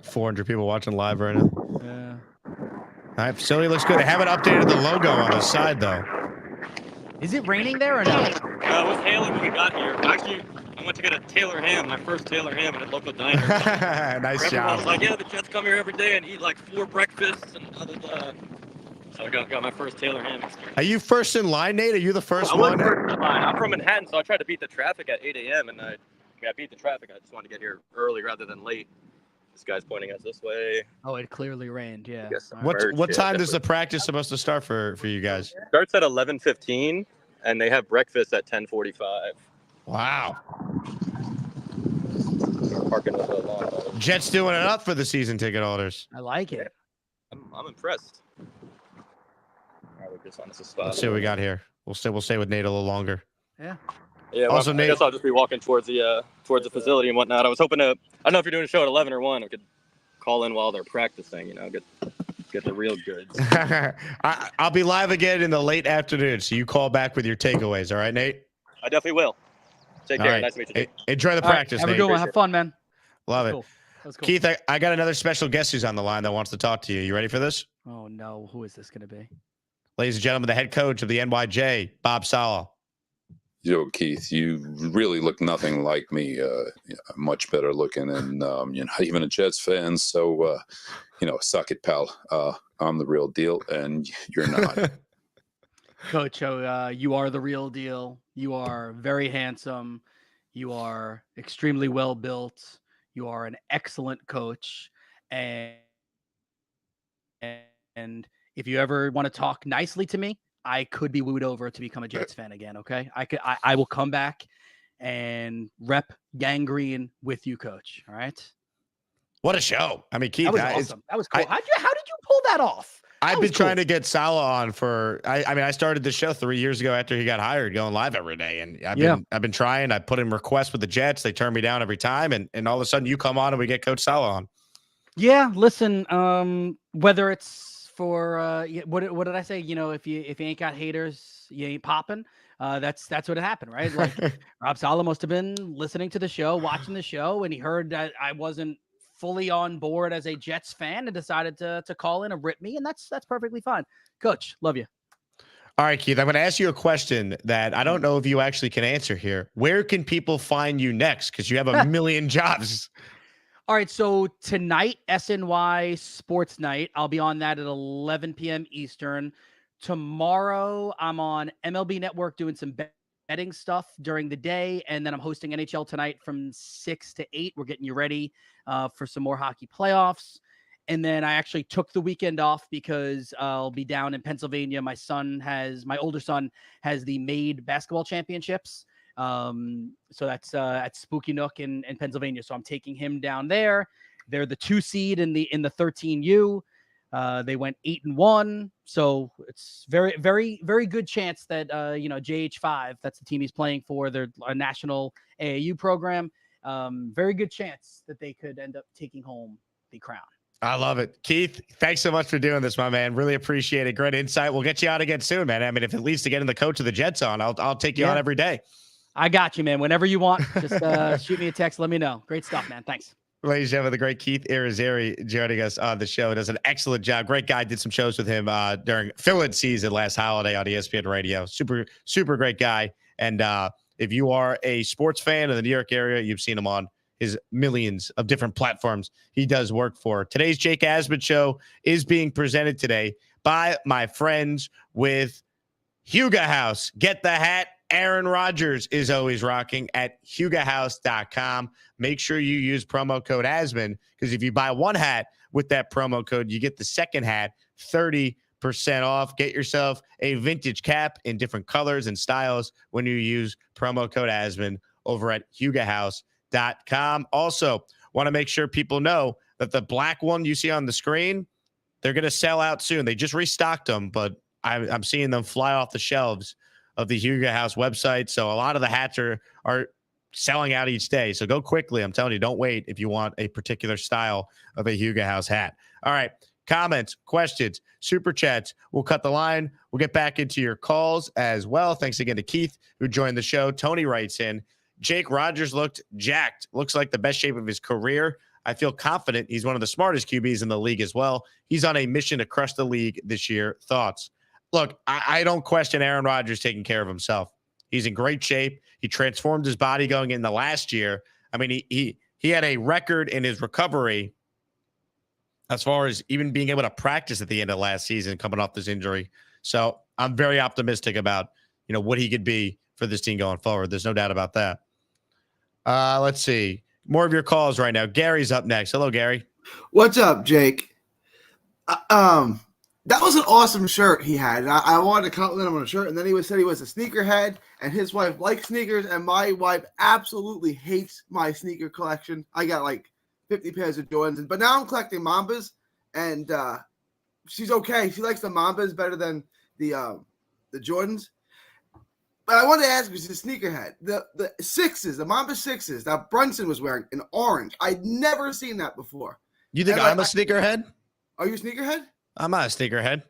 400 people watching live right now. Yeah. All right, facility looks good. I haven't updated the logo on the side though. Is it raining there or no? It was hailing when we got here. Actually, I went to get a Taylor ham, my first Taylor ham at a local diner. Nice Everyone job. was like, yeah, the Jets come here every day and eat like 4 breakfasts and blah, blah, blah. So I got my first Taylor ham experience. Are you first in line, Nate? Are you the first I was one? first in line. I'm from Manhattan, so I tried to beat the traffic at 8 a.m. and I beat the traffic. I just wanted to get here early rather than late. This guy's pointing us this way. Oh, it clearly rained. Yeah. Yes. All right. What time is the practice supposed to start for you guys? Starts at 11:15, and they have breakfast at 10:45. Wow. Parking with a lawnmower. Jets doing it up for the season ticket holders. I like it. I'm impressed. All right, we're just on this spot. Let's see what we got here. We'll stay with Nate a little longer. Yeah. Yeah. Well, Also, I Nate- guess I'll just be walking towards the facility and whatnot. I was hoping to. I don't know if you're doing a show at 11 or 1. I could call in while they're practicing. You know, get the real goods. I'll be live again in the late afternoon, so you call back with your takeaways. All right, Nate? I definitely will. Take All care. right. Nice to meet you. Enjoy the All right, practice, have a Nate. good one. Have fun, man. Love That it. was cool. That was cool. Keith, I got another special guest who's on the line that wants to talk to you. You ready for this? Oh no, who is this going to be? Ladies and gentlemen, the head coach of the NYJ, Bob Sala. Yo, Keith, you really look nothing like me. Much better looking, and you're not even a Jets fan, so suck it, pal. I'm the real deal, and you're not. Coach, you are the real deal. You are very handsome. You are extremely well built. You are an excellent coach. And if you ever want to talk nicely to me, I could be wooed over to become a Jets fan again. Okay. I will come back and rep gangrene with you, Coach. All right. What a show. I mean, Keith, That was awesome. That was cool. How did you pull that off? I've been trying to get Sala on for. I started the show 3 years ago after he got hired, going live every day, and I've been trying. I put in requests with the Jets. They turn me down every time, and all of a sudden you come on and we get Coach Sala on. Yeah, listen. Whether it's for what did I say? You know, if you ain't got haters, you ain't popping. That's what happened, right? Like Rob Sala must have been listening to the show, watching the show, and he heard that I wasn't fully on board as a Jets fan and decided to call in and rip me, and that's perfectly fine. Coach, love you. All right, Keith, I'm going to ask you a question that I don't know if you actually can answer here. Where can people find you next? Because you have a million jobs. All right, so tonight, SNY Sports Night. I'll be on that at 11 p.m. Eastern. Tomorrow, I'm on MLB Network doing some betting stuff during the day, and then I'm hosting NHL Tonight from 6 to 8. We're getting you ready for some more hockey playoffs. And then I actually took the weekend off because I'll be down in Pennsylvania. My older son has the Maid basketball championships. So that's at Spooky Nook in Pennsylvania. So I'm taking him down there. They're the 2 seed in the 13U. They went 8-1. So it's very, very, very good chance that, JH5, that's the team he's playing for. They're a national AAU program. Very good chance that they could end up taking home the crown. I love it. Keith, thanks so much for doing this, my man. Really appreciate it. Great insight. We'll get you on again soon, man. I mean, if it leads to getting the coach of the Jets on, I'll take you on every day. I got you, man. Whenever you want, just shoot me a text. Let me know. Great stuff, man. Thanks. Ladies and gentlemen, the great Keith Irizarry joining us on the show. Does an excellent job. Great guy. Did some shows with him during fill-in season last holiday on ESPN Radio. Super, super great guy. And if you are a sports fan in the New York area, you've seen him on his millions of different platforms he does work for. Today's Jake Asman show is being presented today by my friends with Huga House. Get the hat Aaron Rodgers is always rocking at hugahouse.com. Make sure you use promo code Asman, because if you buy one hat with that promo code, you get the second hat 30% off. Get yourself a vintage cap in different colors and styles when you use promo code Asman over at hugahouse.com. Also, want to make sure people know that the black one you see on the screen, they're going to sell out soon. They just restocked them, but I'm seeing them fly off the shelves of the Huga House website. So a lot of the hats are selling out each day. So go quickly. I'm telling you, don't wait if you want a particular style of a Huga House hat. All right. Comments, questions, super chats. We'll cut the line. We'll get back into your calls as well. Thanks again to Keith, who joined the show. Tony writes in, Jake Rodgers looked jacked. Looks like the best shape of his career. I feel confident he's one of the smartest QBs in the league as well. He's on a mission to crush the league this year. Thoughts? Look, I don't question Aaron Rodgers taking care of himself. He's in great shape. He transformed his body going into last year. I mean, he had a record in his recovery as far as even being able to practice at the end of last season coming off this injury. So I'm very optimistic about, what he could be for this team going forward. There's no doubt about that. Let's see. More of your calls right now. Gary's up next. Hello, Gary. What's up, Jake? That was an awesome shirt he had. I wanted to compliment him on a shirt, and then he said he was a sneakerhead, and his wife likes sneakers, and my wife absolutely hates my sneaker collection. I got like 50 pairs of Jordans, but now I'm collecting Mambas, and she's okay. She likes the Mambas better than the Jordans. But I wanted to ask you, she's a sneakerhead. The sixes, the Mamba sixes that Brunson was wearing in orange. I'd never seen that before. You think I'm a sneakerhead? Are you a sneakerhead? I'm not a sneakerhead.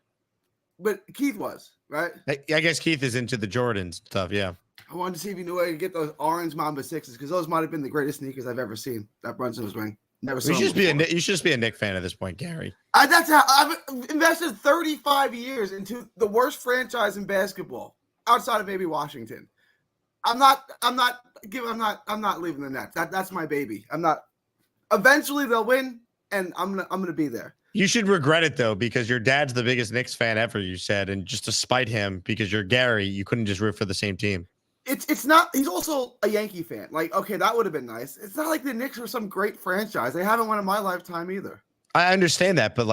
But Keith was, right? I guess Keith is into the Jordans stuff, yeah. I wanted to see if you knew where to get those orange Mamba sixes, because those might have been the greatest sneakers I've ever seen that Brunson was wearing. Never saw. You should just be a Nick fan at this point, Gary. That's how I've invested 35 years into the worst franchise in basketball, outside of maybe Washington. I'm not leaving the Nets. That's my baby. I'm not. Eventually they'll win, and I'm gonna be there. You should regret it though, because your dad's the biggest Knicks fan ever, you said, and just to spite him because you're Gary, you couldn't just root for the same team. It's not. He's also a Yankee fan. Like, okay, that would have been nice. It's not like the Knicks were some great franchise. They haven't won in my lifetime either. I understand that, but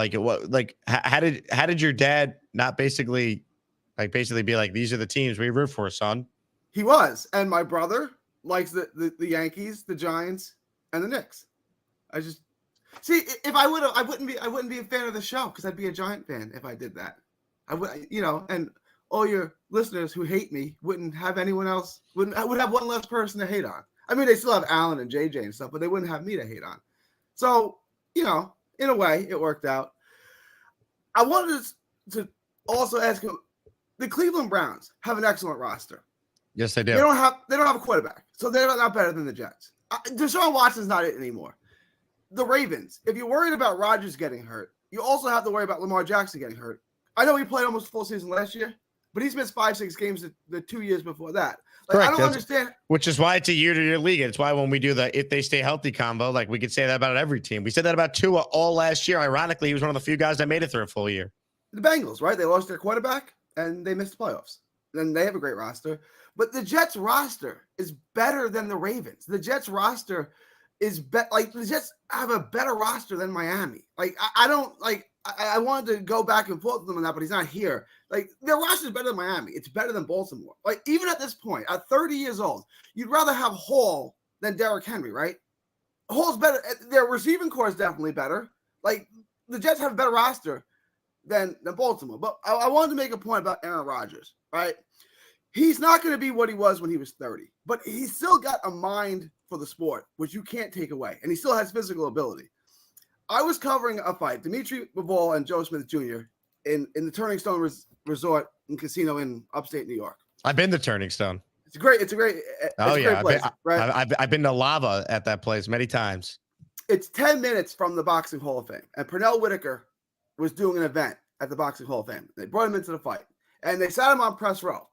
how did your dad not basically be like, these are the teams we root for, son? He was, and my brother likes the Yankees, the Giants, and the Knicks. I just see, if I wouldn't be a fan of the show, because I'd be a Giant fan if I did that. I would, and all your listeners who hate me wouldn't have anyone else. Would have one less person to hate on. I mean, they still have Alan and JJ and stuff, but they wouldn't have me to hate on. So, in a way, it worked out. I wanted to also ask him. The Cleveland Browns have an excellent roster. Yes, they do. They don't have a quarterback, so they're not better than the Jets. Deshaun Watson's not it anymore. The Ravens, if you're worried about Rodgers getting hurt, you also have to worry about Lamar Jackson getting hurt. I know he played almost full season last year, but he's missed 5-6 games the 2 years before that. Correct. I don't understand. Which is why it's a year-to-year league. It's why when we do the if they stay healthy combo, we could say that about every team. We said that about Tua all last year. Ironically, he was one of the few guys that made it through a full year. The Bengals, right? They lost their quarterback and they missed the playoffs. And they have a great roster. But the Jets roster is better than the Ravens. The Jets roster is the Jets have a better roster than Miami. I wanted to go back and forth with him on that, but he's not here. Their roster is better than Miami. It's better than Baltimore. Even at this point, at 30 years old, you'd rather have Hall than Derrick Henry, right? Hall's better. Their receiving core is definitely better. The Jets have a better roster than Baltimore. But I wanted to make a point about Aaron Rodgers, right? He's not going to be what he was when he was 30, but he's still got a mind for the sport, which you can't take away. And he still has physical ability. I was covering a fight, Dimitri Bivol and Joe Smith Jr. in the Turning Stone Resort and Casino in upstate New York. I've been to Turning Stone. It's a great place, right? I've been to Lava at that place many times. It's 10 minutes from the Boxing Hall of Fame. And Pernell Whitaker was doing an event at the Boxing Hall of Fame. They brought him into the fight. And they sat him on press row,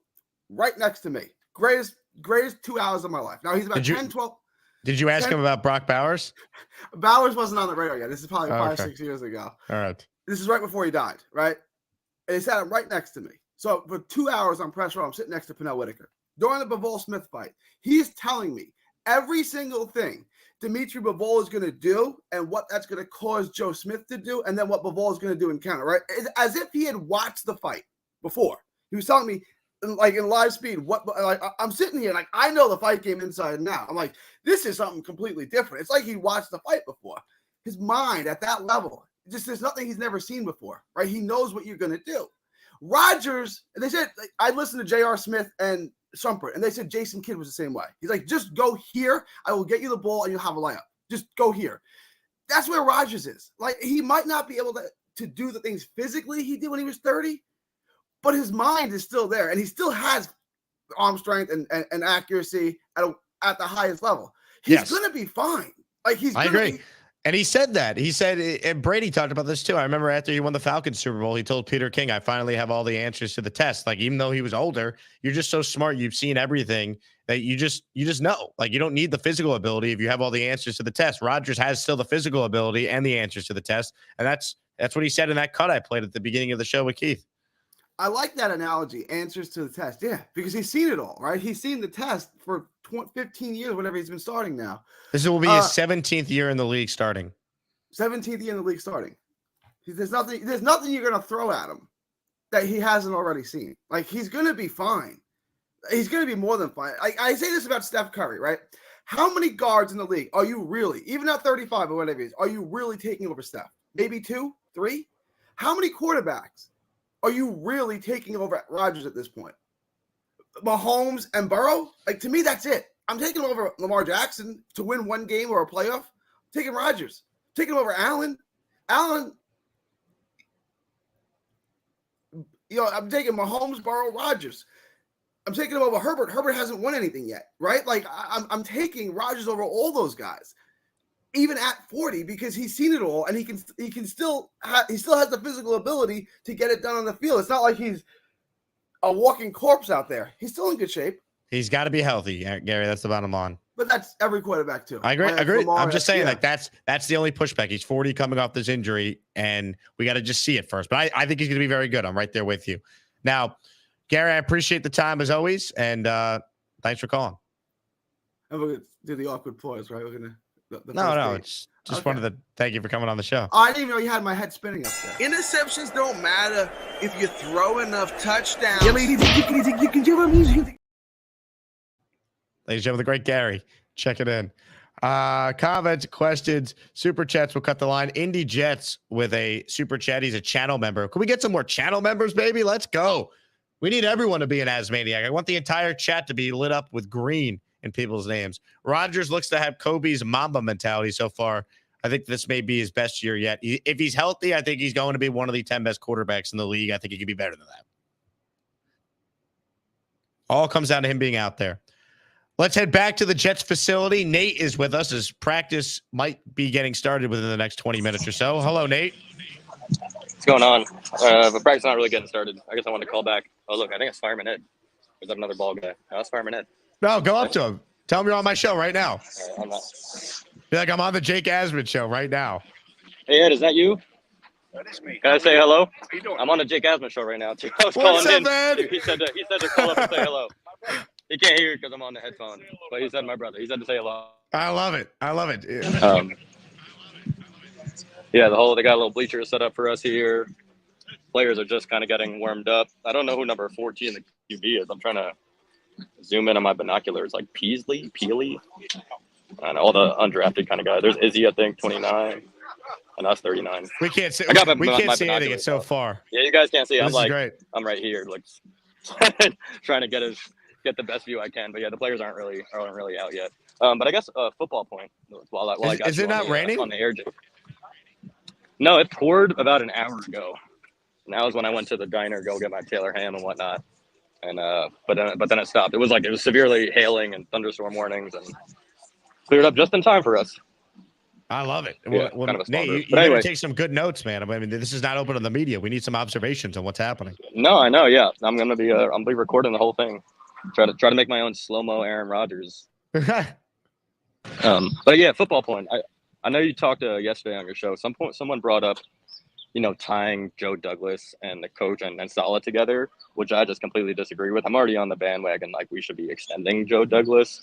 right next to me. Greatest 2 hours of my life. Now, he's about 12. Did you ask him about Brock Bowers? Bowers wasn't on the radar yet. This is probably 5-6 years ago. All right. This is right before he died, right? And they sat him right next to me. So for 2 hours on press row, I'm sitting next to Pernell Whitaker. During the Bivol Smith fight, he's telling me every single thing Dimitri Bivol is going to do and what that's going to cause Joe Smith to do, and then what Bivol is going to do in counter, right? As if he had watched the fight before. He was telling me like in live speed. I'm sitting here like I know the fight game inside and out. I'm like, this is something completely different. It's like he watched the fight before. His mind at that level, there's nothing he's never seen before, right? He knows what you're gonna do. Rodgers, they said, I listened to J.R. Smith and Shumpert, and they said Jason Kidd was the same way. He's like, just go here, I will get you the ball, and you'll have a layup. Just go here. That's where Rodgers is. Like, he might not be able to do the things physically he did when he was 30, but his mind is still there, and he still has arm strength and accuracy at the highest level. He's going to be fine. Like, I agree. And he said that. He said, and Brady talked about this too. I remember after he won the Falcons Super Bowl, he told Peter King, I finally have all the answers to the test. Like, even though he was older, you're just so smart. You've seen everything that you just know. Like, you don't need the physical ability if you have all the answers to the test. Rodgers has still the physical ability and the answers to the test. And that's what he said in that cut I played at the beginning of the show with Keith. I like that analogy, answers to the test. Yeah, because he's seen it all, right? He's seen the test for 15 years, whatever he's been starting now. This will be his 17th year in the league starting. 17th year in the league starting. There's nothing you're going to throw at him that he hasn't already seen. Like, he's going to be fine. He's going to be more than fine. I say this about Steph Curry, right? How many guards in the league are you really, even at 35 or whatever it is, are you really taking over Steph? Maybe 2, 3? How many quarterbacks are you really taking over Rodgers at this point? Mahomes and Burrow? Like, to me, that's it. I'm taking over Lamar Jackson to win one game or a playoff. I'm taking Rodgers. I'm taking over Allen. I'm taking Mahomes, Burrow, Rodgers. I'm taking him over Herbert. Herbert hasn't won anything yet, right? Like, I'm taking Rodgers over all those guys, even at 40, because he's seen it all, and he still has the physical ability to get it done on the field. It's not like he's a walking corpse out there. He's still in good shape. He's got to be healthy, Gary. That's the bottom line. But that's every quarterback too. I agree. I'm just saying, like, that's the only pushback. He's 40 coming off this injury, and we got to just see it first. But I think he's going to be very good. I'm right there with you. Now, Gary, I appreciate the time as always, and thanks for calling. And we're going to do the awkward pause, right? We're going to. No. It's just wanted to thank you for coming on the show. I didn't even know you had my head spinning up there. Interceptions don't matter if you throw enough touchdowns. Ladies and gentlemen, the great Gary. Check it in. Comments, questions, super chats. We'll cut the line. Indy Jets with a super chat. He's a channel member. Can we get some more channel members, baby? Let's go. We need everyone to be an Asmaniac. I want the entire chat to be lit up with green in people's names. Rodgers looks to have Kobe's Mamba mentality so far. I think this may be his best year yet. If he's healthy, I think he's going to be one of the 10 best quarterbacks in the league. I think he could be better than that. All comes down to him being out there. Let's head back to the Jets facility. Nate is with us as practice might be getting started within the next 20 minutes or so. Hello, Nate. What's going on? But practice not really getting started. I guess I wanted to call back. Oh, look, I think it's Fireman Ed. Is that another ball guy? No, that's Fireman Ed. No, go up to him. Tell him you're on my show right now. I'm not. Be like, I'm on the Jake Asman show right now. Hey, Ed, is that you? That is me. Can I say hello? How you doing? I'm on the Jake Asman show right now, too. I was What's calling up, in. Ed? He said to call up and say hello. He can't hear you because I'm on the headphone. But he said my brother. He said to say hello. I love it. Yeah, they got a little bleacher set up for us here. Players are just kind of getting warmed up. I don't know who number 14 the QB is. I'm trying to zoom in on my binoculars. Like Peely, and all the undrafted kind of guys. There's Izzy, I think, 29, and us 39. We can't see. We can't see anything. It's so far. Yeah, you guys can't see. This is great. I'm right here, like trying to get the best view I can. But yeah, the players aren't really out yet. But I guess football point. While I got is it not raining on the air? No, it poured about an hour ago. And that was when I went to the diner, go get my Taylor ham and whatnot. And but then it stopped. It was severely hailing and thunderstorm warnings, and cleared up just in time for us. I love it. Yeah, well, kind of Nate, you anyway, take some good notes, man. I mean, this is not open to the media. We need some observations on what's happening. No, I know. Yeah, I'm gonna be recording the whole thing. Try to make my own slow-mo Aaron Rodgers. But yeah, football point. I know you talked yesterday on your show. Someone brought up, tying Joe Douglas and the coach and Saleh together, which I just completely disagree with. I'm already on the bandwagon. Like, we should be extending Joe Douglas.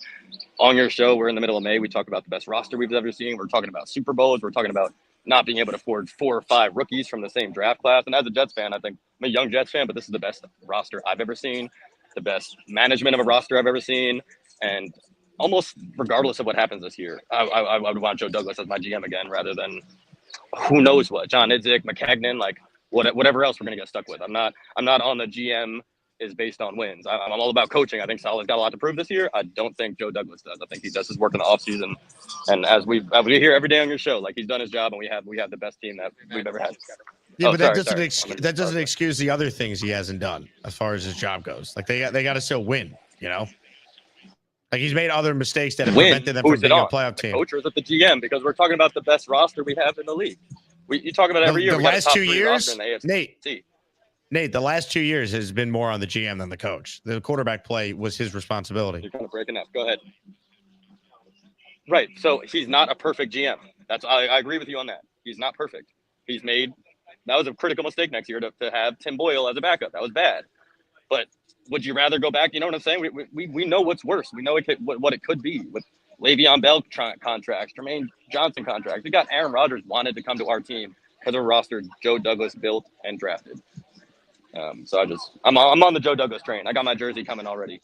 On your show, we're in the middle of May. We talk about the best roster we've ever seen. We're talking about Super Bowls. We're talking about not being able to afford 4 or 5 rookies from the same draft class. And as a Jets fan, I think I'm a young Jets fan, but this is the best roster I've ever seen. the best management of a roster I've ever seen. And almost regardless of what happens this year, I would want Joe Douglas as my GM again rather than who knows what, John Idzik, McCagnon, like whatever else we're going to get stuck with. I'm not on the GM is based on wins. I'm all about coaching. I think Salah's got a lot to prove this year. I don't think Joe Douglas does. I think he does his work in the offseason. And as we hear every day on your show, like he's done his job, and we have the best team that we've ever had. Yeah, but that doesn't excuse the other things he hasn't done as far as his job goes. Like they got to still win, you know. Like he's made other mistakes that have prevented them from being a playoff team. The coach or is it the GM? Because we're talking about the best roster we have in the league. You talk about it every year. The last 2 years, Nate, the last 2 years has been more on the GM than the coach. The quarterback play was his responsibility. You're kind of breaking up. Go ahead. Right. So he's not a perfect GM. I agree with you on that. He's not perfect. That was a critical mistake next year to have Tim Boyle as a backup. That was bad. But would you rather go back? You know what I'm saying? We know what's worse. We know what it could be with Le'Veon Bell contracts, Jermaine Johnson contracts. We got Aaron Rodgers wanted to come to our team because of a roster Joe Douglas built and drafted. So I'm on the Joe Douglas train. I got my jersey coming already.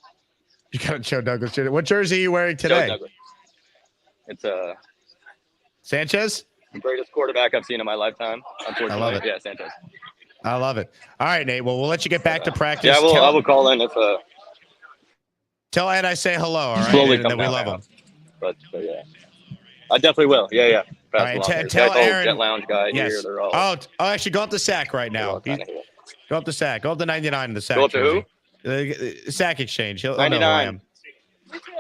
You got a Joe Douglas jersey. What jersey are you wearing today? Joe Douglas. It's Sanchez? The greatest quarterback I've seen in my lifetime. Unfortunately, I love it. Yeah, Sanchez. I love it. All right, Nate. Well, we'll let you get back to practice. Yeah, I will call in if tell Ed I say hello. All right, slowly and that we love him. But yeah, I definitely will. Yeah. All right, tell Aaron. Jet Lounge guy yes. here. They're all. Oh, actually, go up the sack right now. Go up the sack. Go up the 99 in the sack. Go up to jersey. who? The sack exchange. He'll 99.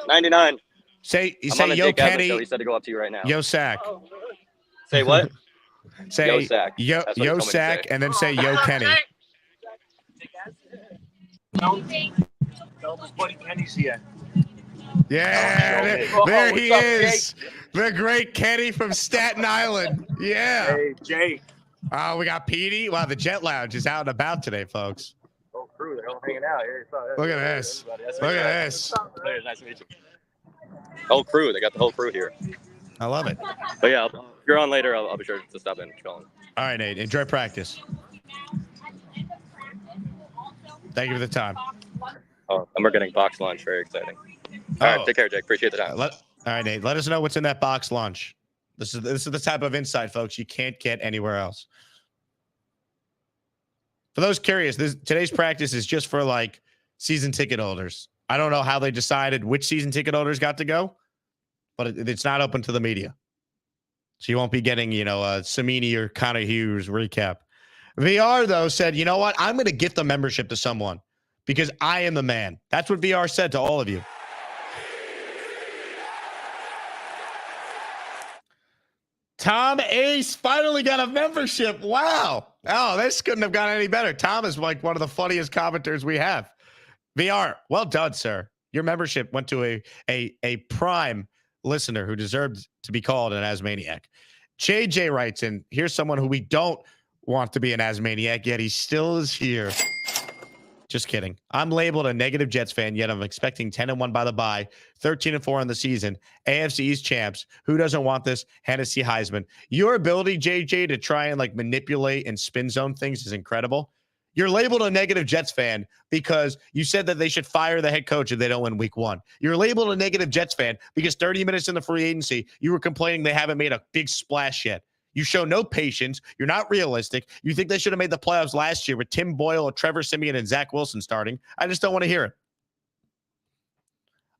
99. Say I'm on yo Kenny. Show. He said to go up to you right now. Yo sack. Say what? Say yo sack. Yo sack, and then say yo Kenny. Kenny's here. Yeah, there he is. The great Kenny from Staten Island. Yeah. Hey, Jay. Oh, we got Petey. Wow, the Jet Lounge is out and about today, folks. Whole crew, they're all hanging out. Look at this. Look at this. Nice to meet you. Whole crew. They got the whole crew here. I love it. But yeah, if you're on later, I'll be sure to stop in. All right, Nate. Enjoy practice. Thank you for the time. Oh, and we're getting box lunch. Very exciting. All right, take care, Jake. Appreciate the time. All right, Nate. Let us know what's in that box lunch. This is the type of insight, folks, you can't get anywhere else. For those curious, today's practice is just for like season ticket holders. I don't know how they decided which season ticket holders got to go, but it's not open to the media. So you won't be getting, a Samini or Connor Hughes recap. VR, though, said, you know what? I'm going to gift the membership to someone because I am the man. That's what VR said to all of you. Tom Ace finally got a membership. Wow. Oh, this couldn't have gone any better. Tom is like one of the funniest commenters we have. VR, well done, sir. Your membership went to a prime listener who deserved to be called an Asmaniac. JJ writes in, here's someone who we don't want to be an Asmaniac, yet he still is here. Just kidding. I'm labeled a negative Jets fan, yet I'm expecting 10-1 by the bye, 13-4 on the season, AFC East champs. Who doesn't want this? Hennessy Heisman. Your ability, JJ, to try and like manipulate and spin zone things is incredible. You're labeled a negative Jets fan because you said that they should fire the head coach if they don't win week 1. You're labeled a negative Jets fan because 30 minutes in the free agency, you were complaining they haven't made a big splash yet. You show no patience. You're not realistic. You think they should have made the playoffs last year with Tim Boyle, Trevor Siemian, and Zach Wilson starting. I just don't want to hear it.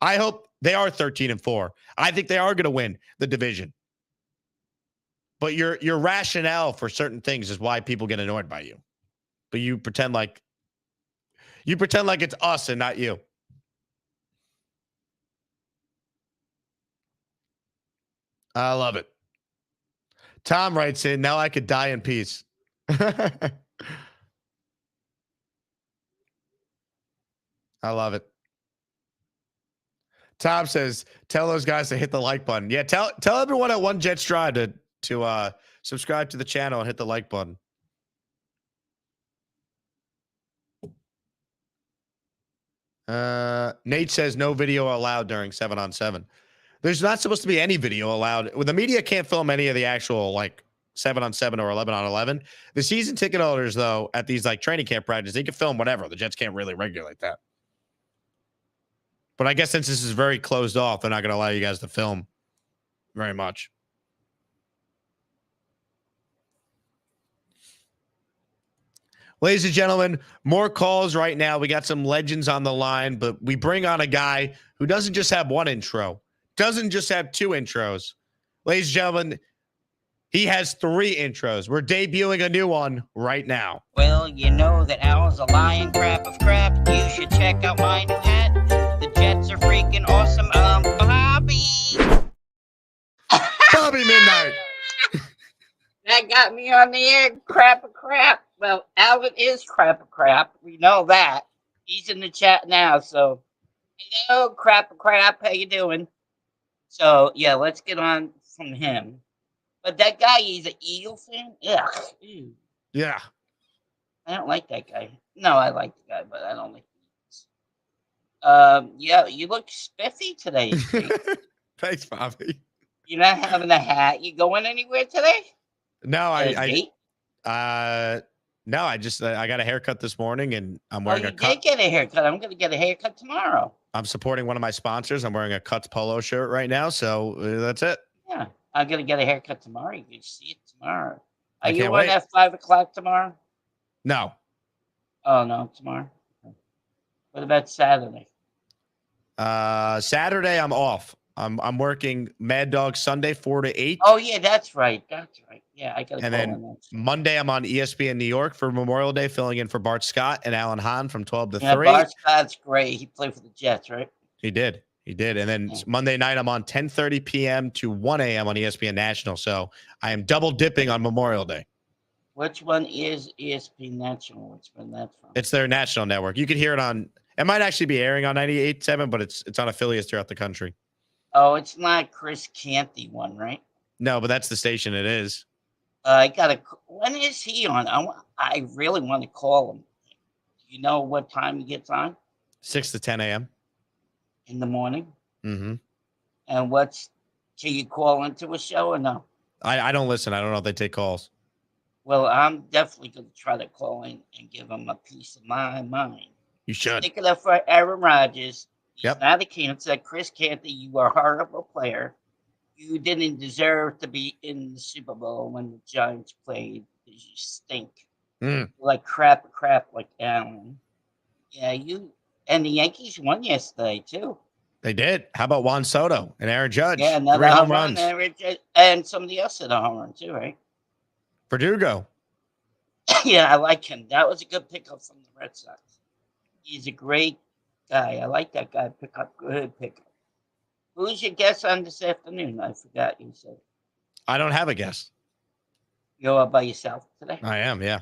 I hope they are 13-4. I think they are going to win the division. But your rationale for certain things is why people get annoyed by you. But you pretend like it's us and not you. I love it. Tom writes in, now I could die in peace. I love it. Tom says, tell those guys to hit the like button. Yeah, tell everyone at One Jet Stride to subscribe to the channel and hit the like button. Nate says no video allowed during 7-on-7. There's not supposed to be any video allowed. The media can't film any of the actual like 7-on-7 or 11-on-11. The season ticket holders, though, at these like training camp practices, they can film whatever. The Jets can't really regulate that. But I guess since this is very closed off, they're not going to allow you guys to film very much. Ladies and gentlemen, more calls right now. We got some legends on the line, but we bring on a guy who doesn't just have one intro, doesn't just have two intros. Ladies and gentlemen, he has 3 intros. We're debuting a new one right now. Well, you know that Al's a lion crap of crap. You should check out my new hat. The Jets are freaking awesome. Bobby. Bobby Midnight. That got me on the air. Crap of crap. Well, Alvin is crap of crap. We know that. He's in the chat now. So, hello, crap of crap. How you doing? So, yeah, let's get on from him. But that guy, he's an Eagle fan? Ugh. Ew. Yeah. I don't like that guy. No, I like the guy, but I don't like the Eagles. Yeah, you look spiffy today. Thanks, Bobby. You're not having a hat. You going anywhere today? No, Date? No, I got a haircut this morning and I'm wearing a cut. Did get a haircut. I'm going to get a haircut tomorrow. I'm supporting one of my sponsors. I'm wearing a Cuts polo shirt right now. So that's it. Yeah, I'm going to get a haircut tomorrow. You can see it tomorrow. Are you can't on wait. at 5 o'clock tomorrow? No. Oh, no, tomorrow. Okay. What about Saturday? Saturday, I'm off. I'm working Mad Dog Sunday 4 to 8. Oh, yeah, that's right. That's right. Yeah, I got to And call then on that. Monday, I'm on ESPN New York for Memorial Day, filling in for Bart Scott and Alan Hahn from 12 to 3. Bart Scott's great. He played for the Jets, right? He did. And then Monday night, I'm on 10:30 p.m. to 1 a.m. on ESPN National. So I am double dipping on Memorial Day. Which one is ESPN National? Which one that's from? It's their national network. You could hear it on. It might actually be airing on 98.7, but it's on affiliates throughout the country. Oh, it's not Chris Canty one, right? No, but that's the station it is. I gotta. When is he on? I really want to call him. Do you know what time he gets on? 6 to 10 a.m. In the morning. Mm-hmm. And can you call into a show or no? I don't listen. I don't know if they take calls. Well, I'm definitely going to try to call in and give him a piece of my mind. You should. Pick it up for Aaron Rodgers. He's Yep. not a cancer. Chris Canty, you are a horrible player. You didn't deserve to be in the Super Bowl when the Giants played because you stink. Like crap like Allen. Yeah, and the Yankees won yesterday, too. They did. How about Juan Soto and Aaron Judge? Yeah, another 3 home home run. runs. And somebody else hit a home run, too, right? Verdugo. Yeah, I like him. That was a good pickup from the Red Sox. He's a great guy. I like that guy. Good pickup. Who's your guest on this afternoon? I forgot you said. I don't have a guest. You're all by yourself today? I am, yeah.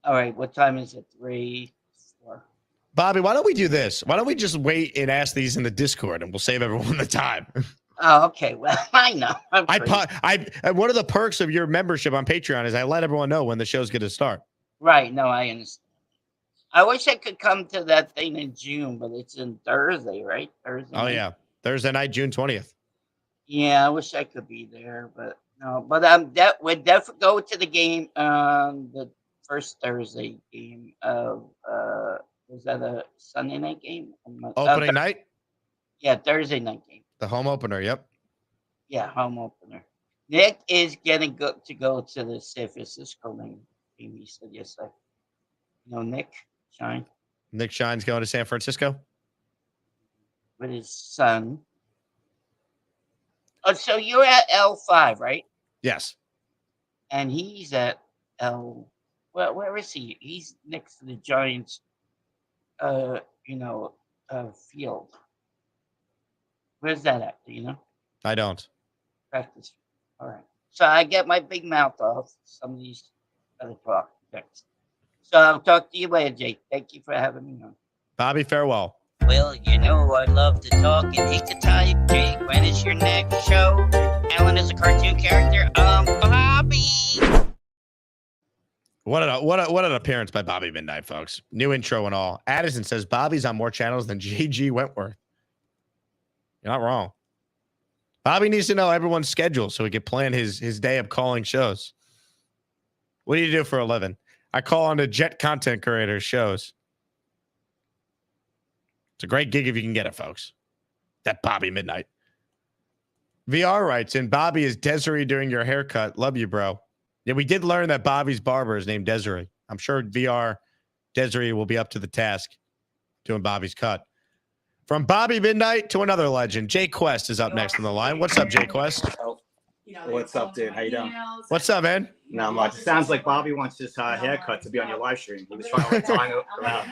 All right. What time is it? 3, 4. Bobby, why don't we do this? Why don't we just wait and ask these in the Discord and we'll save everyone the time? Oh, okay. Well, I know. One of the perks of your membership on Patreon is I let everyone know when the show's going to start. Right. No, I understand. I wish I could come to that thing in June, but it's in Thursday, right? Thursday. Oh, yeah. Thursday night, June 20th. Yeah, I wish I could be there, but no. But we'd definitely go to the game, the first Thursday game of was that a Sunday night game? Opening night? Yeah, Thursday night game. The home opener, yep. Yeah, home opener. Nick is getting to go to the San Francisco game. He said yesterday. You know, Nick Shine. Nick Shine's going to San Francisco with his son. Oh, so you're at L5, right? Yes. And he's at L. Well, where is he? He's next to the Giants. Field. Where's that at? Do you know? I don't. Practice. All right. So I get my big mouth off. Some of these other talk next. So I'll talk to you later, Jake. Thank you for having me on. Bobby, farewell. Well, you know I love to talk and hate to type. Jake, when is your next show? Alan is a cartoon character. Bobby. What an appearance by Bobby Midnight, folks. New intro and all. Addison says Bobby's on more channels than JG Wentworth. You're not wrong. Bobby needs to know everyone's schedule so he can plan his day of calling shows. What do you do for a living? I call on the Jet content creator shows. It's a great gig if you can get it, folks. That Bobby Midnight. VR writes in, Bobby, is Desiree doing your haircut? Love you, bro. Yeah, we did learn that Bobby's barber is named Desiree. I'm sure VR Desiree will be up to the task doing Bobby's cut. From Bobby Midnight to another legend, Jay Quest is up next on the line. What's up, Jay Quest? What's up, dude? How you doing? What's up, man? Not much. It sounds like Bobby wants his haircut to be on your live stream. He was trying to line it around.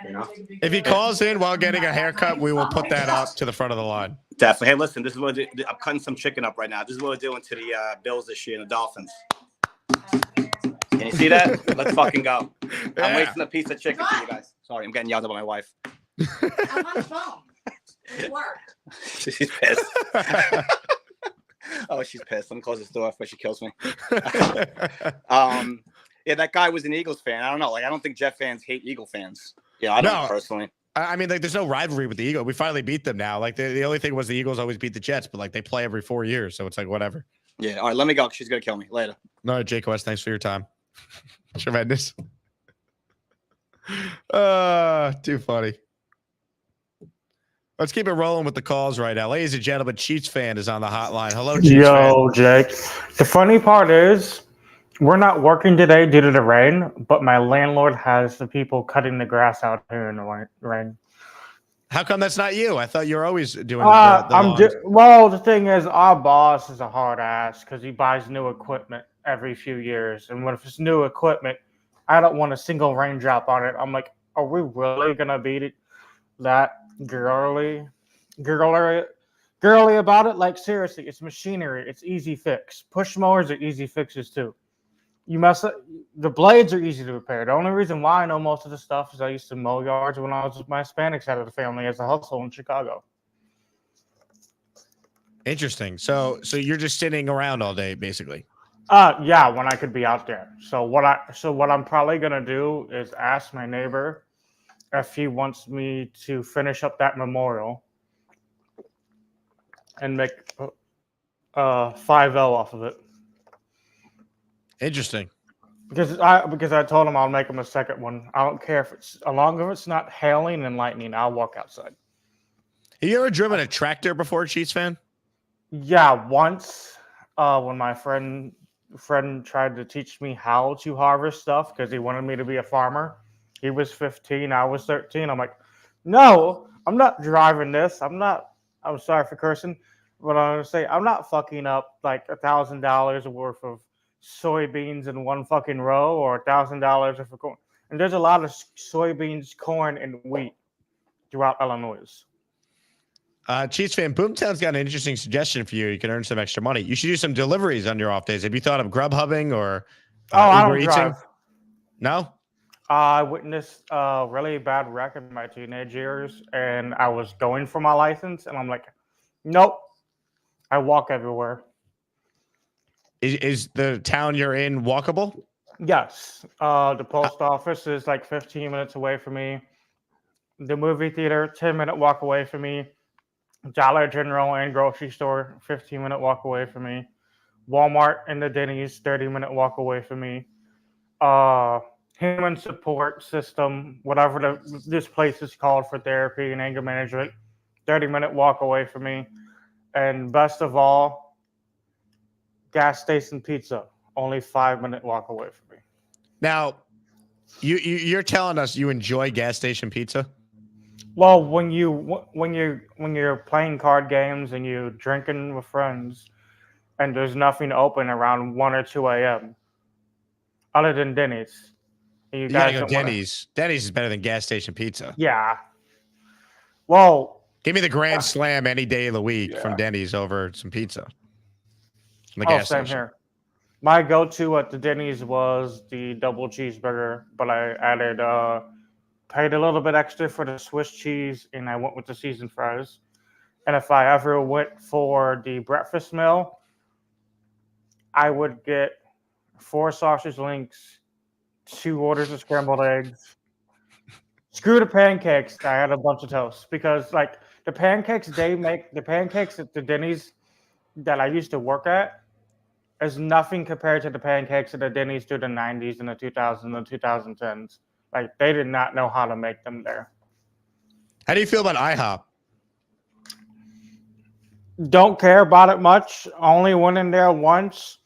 You know? If he calls in while getting a haircut, we will put that up to the front of the line. Definitely. Hey, listen, this is what I'm cutting some chicken up right now. This is what we're doing to the Bills this year and the Dolphins. Can you see that? Let's fucking go. Yeah. I'm wasting a piece of chicken for you guys. Sorry, I'm getting yelled at by my wife. I'm on the phone. It worked. She's pissed. Oh, she's pissed. Let me close this door before she kills me. Yeah, that guy was an Eagles fan. I don't know. Like, I don't think Jet fans hate Eagle fans. Yeah, I don't personally. I mean, like, there's no rivalry with the Eagles. We finally beat them now. Like, the only thing was the Eagles always beat the Jets, but like they play every 4 years, so it's like whatever. Yeah. All right, let me go. She's gonna kill me later. No, Jake West, thanks for your time. Tremendous. Too funny. Let's keep it rolling with the calls right now. Ladies and gentlemen, Chiefs fan is on the hotline. Hello, Chiefs Yo, fan. Jake. The funny part is we're not working today due to the rain, but my landlord has the people cutting the grass out here in the rain. How come that's not you? I thought you were always doing the well, the thing is, our boss is a hard ass because he buys new equipment every few years. And if it's new equipment, I don't want a single raindrop on it. I'm like, are we really going to beat it that girly about it? Like, seriously, it's machinery. It's easy fix. Push mowers are easy fixes too. The blades are easy to repair. The only reason why I know most of the stuff is I used to mow yards when I was with my Hispanic side of the family as a hustle in Chicago. Interesting. So you're just sitting around all day, basically. Yeah, when I could be out there. So what I'm probably gonna do is ask my neighbor if he wants me to finish up that memorial and make 5L off of it. Interesting. Because I told him I'll make him a second one. I don't care if as long as it's not hailing and lightning, I'll walk outside. Have you ever driven a tractor before, Chiefs fan? Yeah, once when my friend tried to teach me how to harvest stuff because he wanted me to be a farmer. He was 15, I was 13. I'm like, no, I'm not driving this. I'm sorry for cursing, but I'm gonna say I'm not fucking up like $1,000 worth of soybeans in one fucking row or $1,000 of corn. And there's a lot of soybeans, corn, and wheat throughout Illinois. Chiefs fan, Boomtown's got an interesting suggestion for you. You can earn some extra money. You should do some deliveries on your off days. Have you thought of Grubhubbing or I Uber don't Eating? drive. No? I witnessed a really bad wreck in my teenage years, and I was going for my license, and I'm like, nope, I walk everywhere. Is the town you're in walkable? Yes. The post office is like 15 minutes away from me. The movie theater, 10-minute walk away from me. Dollar General and grocery store, 15-minute walk away from me. Walmart and the Denny's, 30-minute walk away from me. Human support system, whatever this place is called for therapy and anger management, 30-minute walk away from me. And best of all, gas station pizza, only 5-minute walk away from me. Now, you're telling us you enjoy gas station pizza? Well, when you're playing card games and you're drinking with friends, and there's nothing open around 1 or 2 a.m. other than Denny's. You gotta go Denny's. Denny's is better than gas station pizza. Yeah. Well, give me the Grand Slam any day of the week from Denny's over some pizza. Same here. My go-to at the Denny's was the double cheeseburger, but I added paid a little bit extra for the Swiss cheese, and I went with the seasoned fries. And if I ever went for the breakfast meal, I would get 4 sausage links, 2 orders of scrambled eggs. Screw the pancakes. I had a bunch of toast because, like, the pancakes at the Denny's that I used to work at is nothing compared to the pancakes at the Denny's through the 90s and the 2000s and 2010s. Like, they did not know how to make them there. How do you feel about IHOP? Don't care about it much. Only went in there once,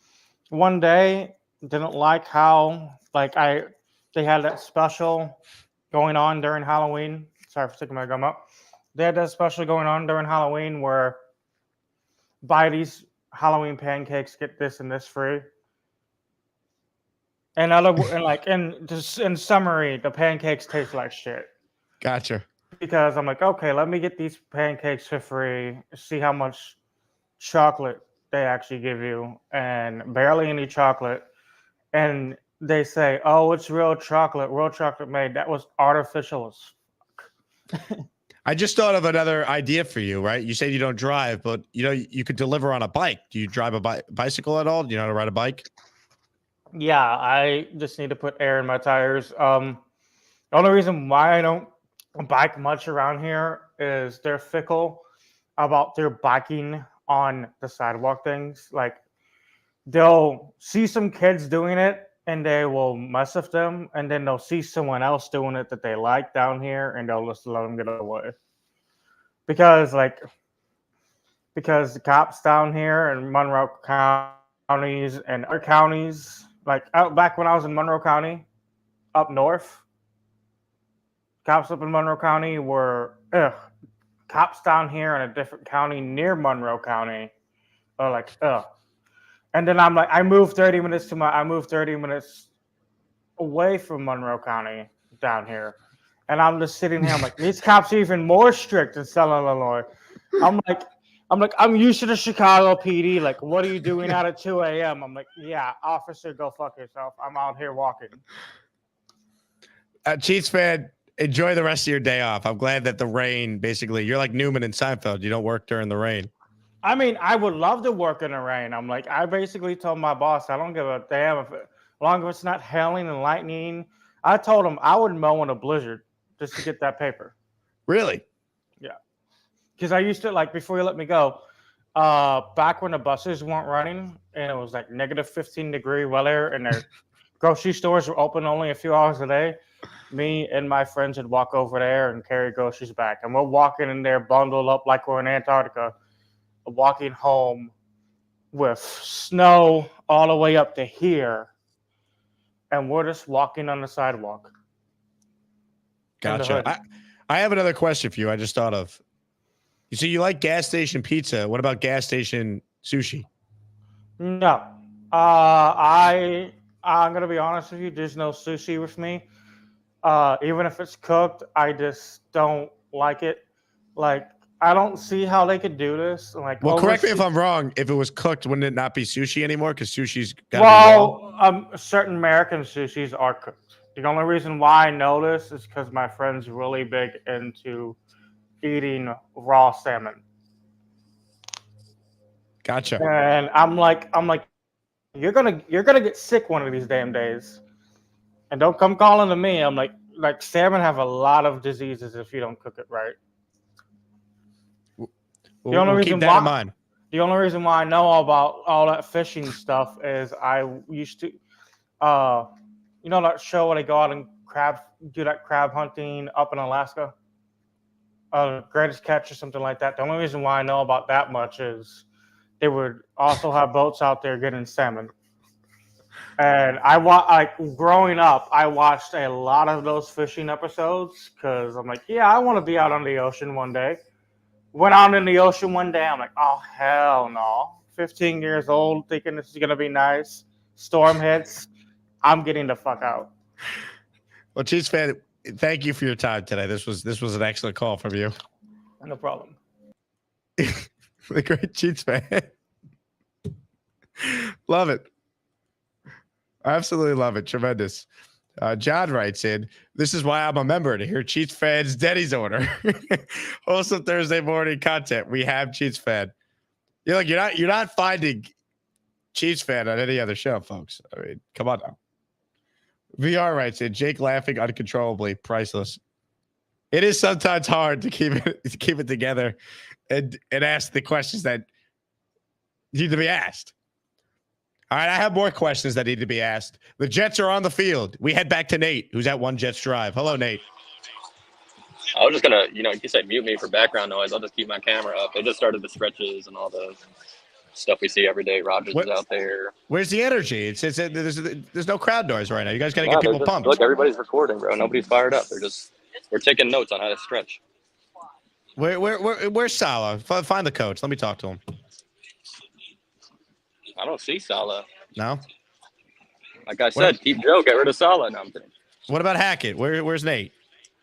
one day. Didn't like how they had that special going on during Halloween. Sorry for sticking my gum up. They had that special going on during Halloween where buy these Halloween pancakes, get this and this free. And in summary, the pancakes taste like shit. Gotcha. Because I'm like, okay, let me get these pancakes for free, see how much chocolate they actually give you, and barely any chocolate. And they say, oh, it's real chocolate made. That was artificial as fuck. I just thought of another idea for you, right? You said you don't drive, but you could deliver on a bike. Do you drive a bicycle at all? Do you know how to ride a bike? Yeah, I just need to put air in my tires. The only reason why I don't bike much around here is they're fickle about their biking on the sidewalk things. Like they'll see some kids doing it and they will mess with them, and then they'll see someone else doing it that they like down here and they'll just let them get away. Because the cops down here in Monroe counties and other counties, like out back when I was in Monroe County, up north, cops up in Monroe County were cops down here in a different county near Monroe County are like and then I'm like, I moved 30 minutes away from Monroe County down here, and I'm just sitting here. I'm like, these cops are even more strict in Southern Illinois. I'm used to the Chicago PD. Like, what are you doing out at 2 a.m.? I'm like, yeah, officer, go fuck yourself. I'm out here walking. Chiefs fan, enjoy the rest of your day off. I'm glad that the rain, basically, you're like Newman and Seinfeld. You don't work during the rain. I mean, I would love to work in the rain. I'm like, I basically told my boss, I don't give a damn as long as it's not hailing and lightning. I told him I would mow in a blizzard just to get that paper. Really? Yeah. Because I used to, like, before you let me go, back when the buses weren't running and it was like negative 15-degree weather and their grocery stores were open only a few hours a day, me and my friends would walk over there and carry groceries back. And we're walking in there bundled up like we're in Antarctica, walking home with snow all the way up to here. And we're just walking on the sidewalk. Gotcha. I have another question for you. I just thought of. So you like gas station pizza. What about gas station sushi? No. I'm going to be honest with you. There's no sushi with me. Even if it's cooked, I just don't like it. Like, I don't see how they could do this. Like, well, correct me if I'm wrong. If it was cooked, wouldn't it not be sushi anymore? Because sushi's got certain American sushis are cooked. The only reason why I know this is because my friend's really big into eating raw salmon. Gotcha. And I'm like, you're gonna get sick one of these damn days. And don't come calling to me. I'm like salmon have a lot of diseases if you don't cook it right. We'll keep that in mind. The only reason why I know about all that fishing stuff is I used to, you know that show where they go out and do that crab hunting up in Alaska? Greatest Catch or something like that. The only reason why I know about that much is they would also have boats out there getting salmon. And growing up, I watched a lot of those fishing episodes because I'm like, yeah, I want to be out on the ocean one day. Went out in the ocean one day. I'm like, oh, hell no. 15 years old, thinking this is going to be nice. Storm hits. I'm getting the fuck out. Well, Chiefs fan, thank you for your time today. This was an excellent call from you. No problem. The great Chiefs fan. Love it. Absolutely love it. Tremendous. John writes in, this is why I'm a member, to hear Chiefs fans Denny's order. Also Thursday morning content. We have Chiefs fan. You're not finding Chiefs fan on any other show, folks. I mean, come on now. VR writes in, Jake laughing uncontrollably, priceless. It is sometimes hard to keep it together and ask the questions that need to be asked. All right, I have more questions that need to be asked. The Jets are on the field. We head back to Nate, who's at One Jets Drive. Hello, Nate. I was just gonna, you said mute me for background noise. I'll just keep my camera up. They just started the stretches and all the stuff we see every day. Rodgers is out there. Where's the energy? There's no crowd noise right now. You guys got to get people pumped. Look, everybody's recording, bro. Nobody's fired up. We're taking notes on how to stretch. Where's Salah? Find the coach. Let me talk to him. I don't see Salah. No. Like I said, keep Joe. Get rid of Salah. No, I'm kidding. What about Hackett? Where's Nate?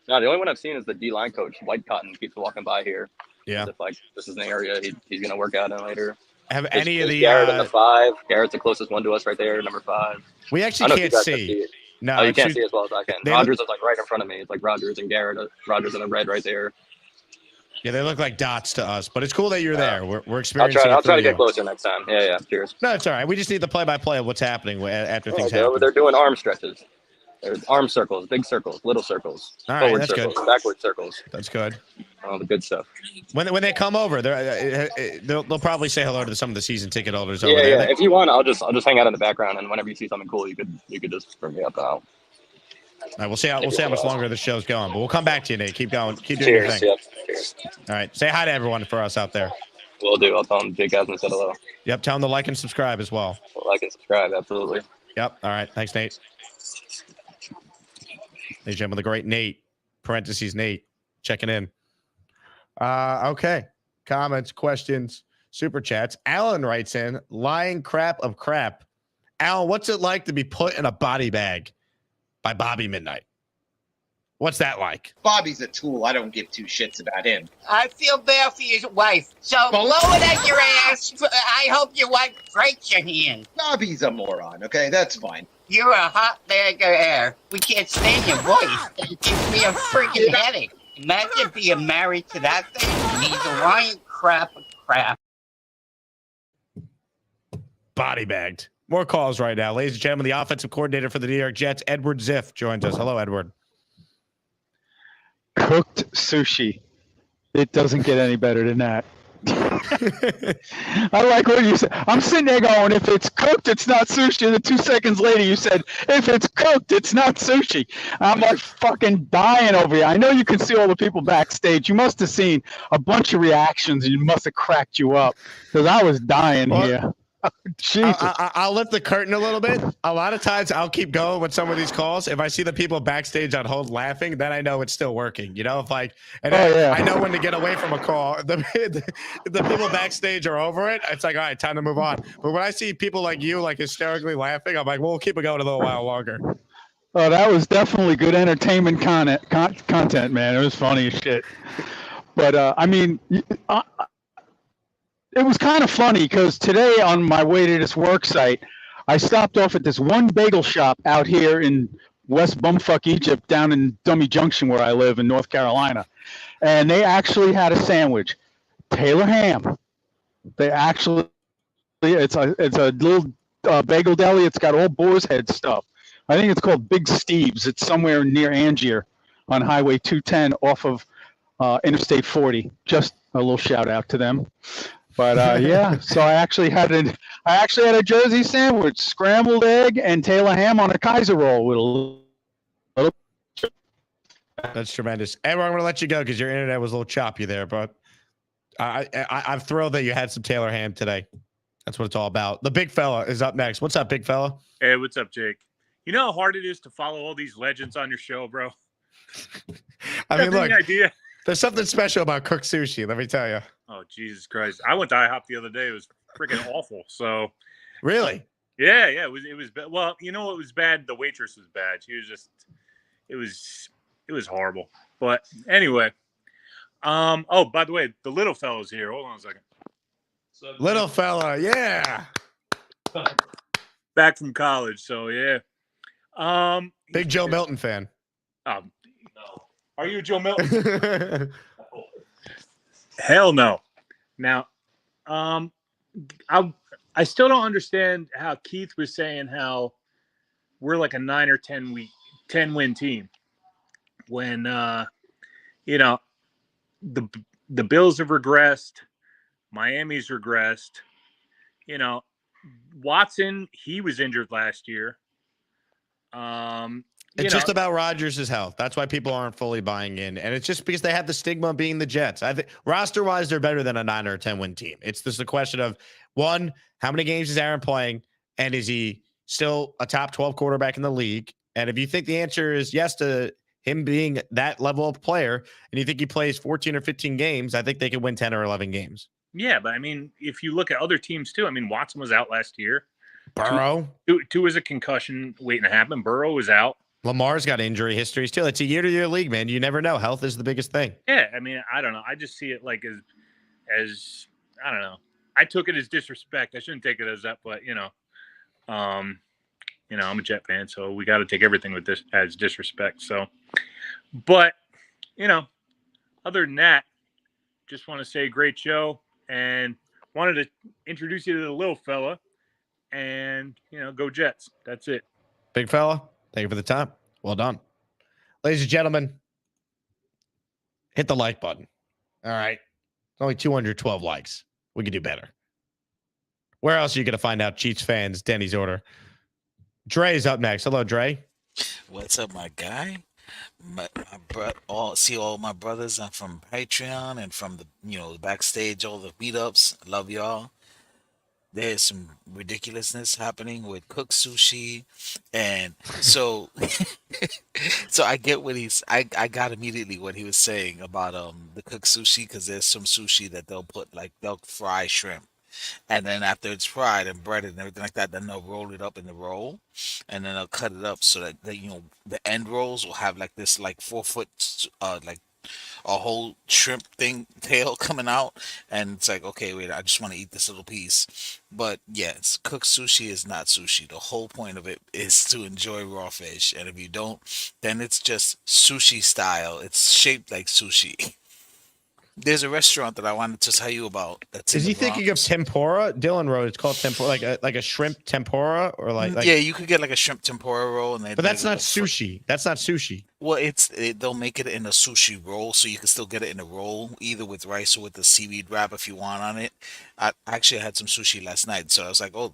No, the only one I've seen is the D-line coach. White Cotton keeps walking by here. Yeah. As if, like, this is an area he's going to work out in later. Have any of the Garrett in the 5? Garrett's the closest one to us right there, number 5. We actually can't see. No, you can't see as well as I can. Rodgers is like right in front of me. It's like Rodgers and Garrett. Rodgers in the red right there. Yeah, they look like dots to us, but it's cool that you're there. We're experiencing. I'll try to get closer next time. Yeah. Cheers. No, it's all right. We just need the play-by-play of what's happening after things happen. They're doing arm stretches. There's arm circles, big circles, little circles, forward circles, backward circles. That's good. All the good stuff. When they come over, they'll probably say hello to some of the season ticket holders over there. Yeah. If you want, I'll just hang out in the background, and whenever you see something cool, you could just bring me up out. All right, we'll see how much longer the show's going, but we'll come back to you, Nate. Keep going. Keep doing your thing. Yep. Cheers. All right. Say hi to everyone for us out there. Will do. I'll tell them Jake Asman said hello. Yep. Tell them to like and subscribe as well. Like and subscribe. Absolutely. Yep. All right. Thanks, Nate. Ladies and gentlemen, the great Nate, parentheses Nate, checking in. Okay. Comments, questions, super chats. Alan writes in, lying crap of crap. Alan, what's it like to be put in a body bag by Bobby Midnight? What's that like? Bobby's a tool. I don't give two shits about him. I feel bad for your wife. So blow it at your ass. I hope your wife breaks your hand. Bobby's a moron, okay? That's fine. You're a hot bag of air. We can't stand your voice. It gives me a freaking headache. Imagine being married to that thing and he's a lying crap of crap. Body bagged. More calls right now. Ladies and gentlemen, the offensive coordinator for the New York Jets, Edward Ziff, joins us. Hello, Edward. Cooked sushi. It doesn't get any better than that. I like what you said. I'm sitting there going, if it's cooked, it's not sushi. And then 2 seconds later, you said, if it's cooked, it's not sushi. I'm like fucking dying over here. I know you can see all the people backstage. You must have seen a bunch of reactions, and you must have cracked you up because I was dying here. Jesus. I'll lift the curtain a little bit. A lot of times I'll keep going with some of these calls. If I see the people backstage on hold laughing, then I know it's still working. You know, I know when to get away from a call. The people backstage are over it. It's like, all right, time to move on. But when I see people like you, like hysterically laughing, I'm like, well, we'll keep it going a little while longer. Oh, that was definitely good entertainment content, man. It was funny as shit. But I mean, it was kind of funny because today on my way to this work site, I stopped off at this one bagel shop out here in West Bumfuck, Egypt, down in Dummy Junction where I live in North Carolina. And they actually had a sandwich, Taylor ham. They actually, it's a little bagel deli. It's got all boar's head stuff. I think it's called Big Steve's. It's somewhere near Angier on Highway 210 off of Interstate 40. Just a little shout out to them. But yeah, so I actually had a Jersey sandwich, scrambled egg, and Taylor ham on a Kaiser roll with a little. That's tremendous. Edward, I'm going to let you go because your internet was a little choppy there, but I'm thrilled that you had some Taylor ham today. That's what it's all about. The big fella is up next. What's up, big fella? Hey, what's up, Jake? You know how hard it is to follow all these legends on your show, bro? I mean, look. Any idea? There's something special about cooked sushi, let me tell you. Oh, Jesus Christ. I went to IHOP the other day. It was freaking awful. So, really? Yeah. It was bad. Well, you know what was bad? The waitress was bad. She was just, it was horrible. But anyway, oh, by the way, the little fellow's here. Hold on a second. Little fella, yeah. Back from college. So, yeah. Big Joe Milton fan. No. Are you a Joe Milton? Hell no. Now, I still don't understand how Keith was saying how we're like a 9 or 10 win team when you know the Bills have regressed, Miami's regressed. You know, Watson, he was injured last year. It's just about Rodgers' health. That's why people aren't fully buying in. And it's just because they have the stigma of being the Jets. I think roster-wise, they're better than a 9 or a 10 win team. It's just a question of, one, how many games is Aaron playing? And is he still a top 12 quarterback in the league? And if you think the answer is yes to him being that level of player, and you think he plays 14 or 15 games, I think they could win 10 or 11 games. Yeah, but I mean, if you look at other teams too, I mean, Watson was out last year. Burrow. Two is a concussion waiting to happen. Burrow was out. Lamar's got injury histories too. It's a year-to-year league, man. You never know. Health is the biggest thing. Yeah, I mean, I don't know. I just see it like as I don't know. I took it as disrespect. I shouldn't take it as that, but I'm a Jet fan, so we got to take everything with this as disrespect. So, but other than that, just want to say great show and wanted to introduce you to the little fella, and go Jets. That's it. Big fella. Thank you for the time. Well done. Ladies and gentlemen, hit the like button. All right. Only 212 likes. We could do better. Where else are you going to find out Chiefs fans? Denny's order. Dre's up next. Hello, Dre. What's up, my guy? All my brothers. I'm from Patreon and from the backstage, all the meetups. Love y'all. There's some ridiculousness happening with Cook Sushi, and so I get what I got immediately what he was saying about the Cook Sushi, because there's some sushi that they'll fry shrimp, and then after it's fried and breaded and everything like that, then they'll roll it up in the roll, and then they'll cut it up so that the end rolls will have like this 4-foot a whole shrimp tail coming out, and it's like, okay, wait, I just want to eat this little piece. But yes, cooked sushi is not sushi. The whole point of it is to enjoy raw fish, and if you don't, then it's just sushi style. It's shaped like sushi. There's a restaurant that I wanted to tell you about. Is he thinking of tempura? Dylan wrote it's called tempura, like a shrimp tempura, or like yeah, you could get like a shrimp tempura roll, but that's not sushi. That's not sushi. Well, they'll make it in a sushi roll, so you can still get it in a roll, either with rice or with the seaweed wrap if you want on it. I actually had some sushi last night, so I was like, oh,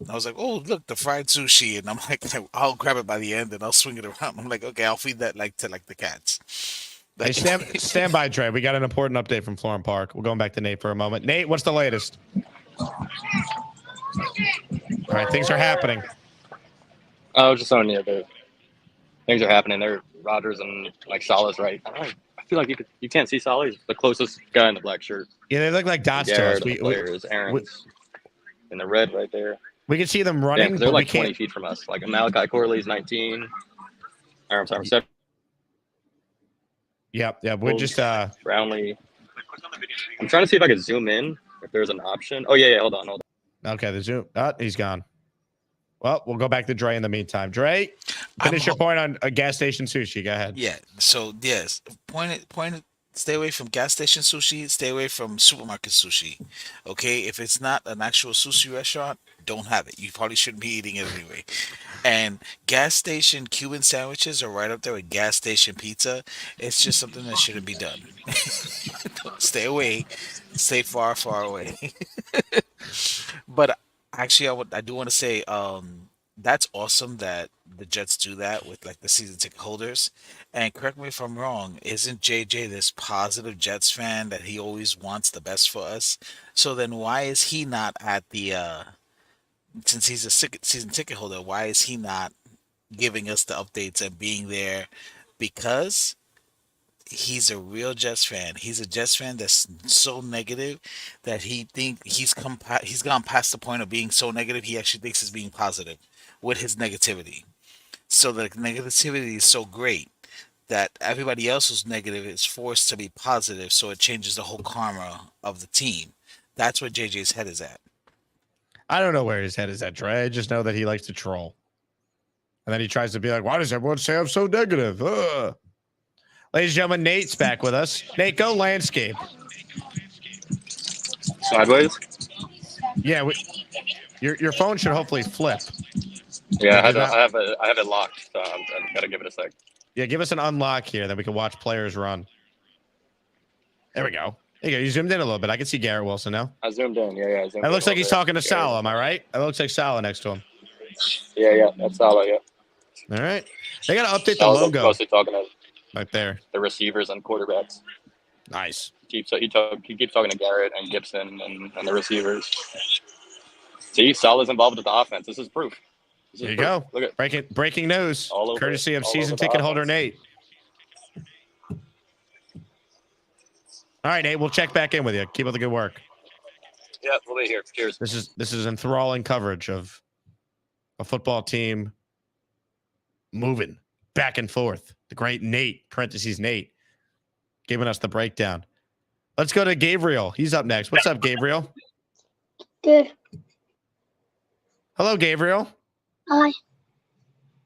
look, the fried sushi, and I'm like, I'll grab it by the end and I'll swing it around. I'm like, okay, I'll feed that to the cats. Hey, stand by, Trey. We got an important update from Florham Park. We're going back to Nate for a moment. Nate, what's the latest? All right, things are happening. I was just on the things are happening. They're Rodgers and Salah's right. I feel like you can't see Salah. He's the closest guy in the black shirt. Yeah, they look like dots to us. Aaron's in the red right there. We can see them running. Yeah, they're like 20 feet from us. Like Malachi Corley's 19. Or I'm sorry, 7. Yep. We're just Brownlee. I'm trying to see if I can zoom in if there's an option. Oh yeah. Hold on. Okay, the zoom. He's gone. Well, we'll go back to Dre in the meantime. Dre, finish your point on a gas station sushi. Go ahead. Yeah. So yes, point it. Stay away from gas station sushi. Stay away from supermarket sushi. Okay, if it's not an actual sushi restaurant, don't have it. You probably shouldn't be eating it anyway. And gas station Cuban sandwiches are right up there with gas station pizza. It's just something that shouldn't be done. Stay away. Stay far, far away. But actually, I do want to say that's awesome that the Jets do that with the season ticket holders. And correct me if I'm wrong, isn't JJ this positive Jets fan that he always wants the best for us? So then why is he not at the since he's a season ticket holder, why is he not giving us the updates and being there? Because he's a real Jets fan. He's a Jets fan that's so negative that he's gone past the point of being so negative. He actually thinks he's being positive with his negativity. So the negativity is so great that everybody else who's negative is forced to be positive. So it changes the whole karma of the team. That's where JJ's head is at. I don't know where his head is at, Trey. I just know that he likes to troll. And then he tries to be like, why does everyone say I'm so negative? Ugh. Ladies and gentlemen, Nate's back with us. Nate, go landscape. Sideways? Yeah, your phone should hopefully flip. Yeah, I have it locked, so I've got to give it a sec. Yeah, give us an unlock here, then we can watch players run. There we go. There you go. You zoomed in a little bit. I can see Garrett Wilson now. I zoomed in. Yeah. It looks like he's talking to Salah. Am I right? It looks like Salah next to him. Yeah. That's Salah. Yeah. All right. They got to update the I was logo mostly talking to right there. the receivers and quarterbacks. Nice. He keeps talking to Garrett and Gibson and the receivers. See, Salah's involved with the offense. This is proof. There you go. Look at breaking news. all over, Courtesy of all season over the ticket holder offense. Nate. All right, Nate. We'll check back in with you. Keep up the good work. Yeah, we'll be here. Cheers. This is enthralling coverage of a football team moving back and forth. The great Nate, parentheses Nate, giving us the breakdown. Let's go to Gabriel. He's up next. What's up, Gabriel? Good. Hello, Gabriel. Hi.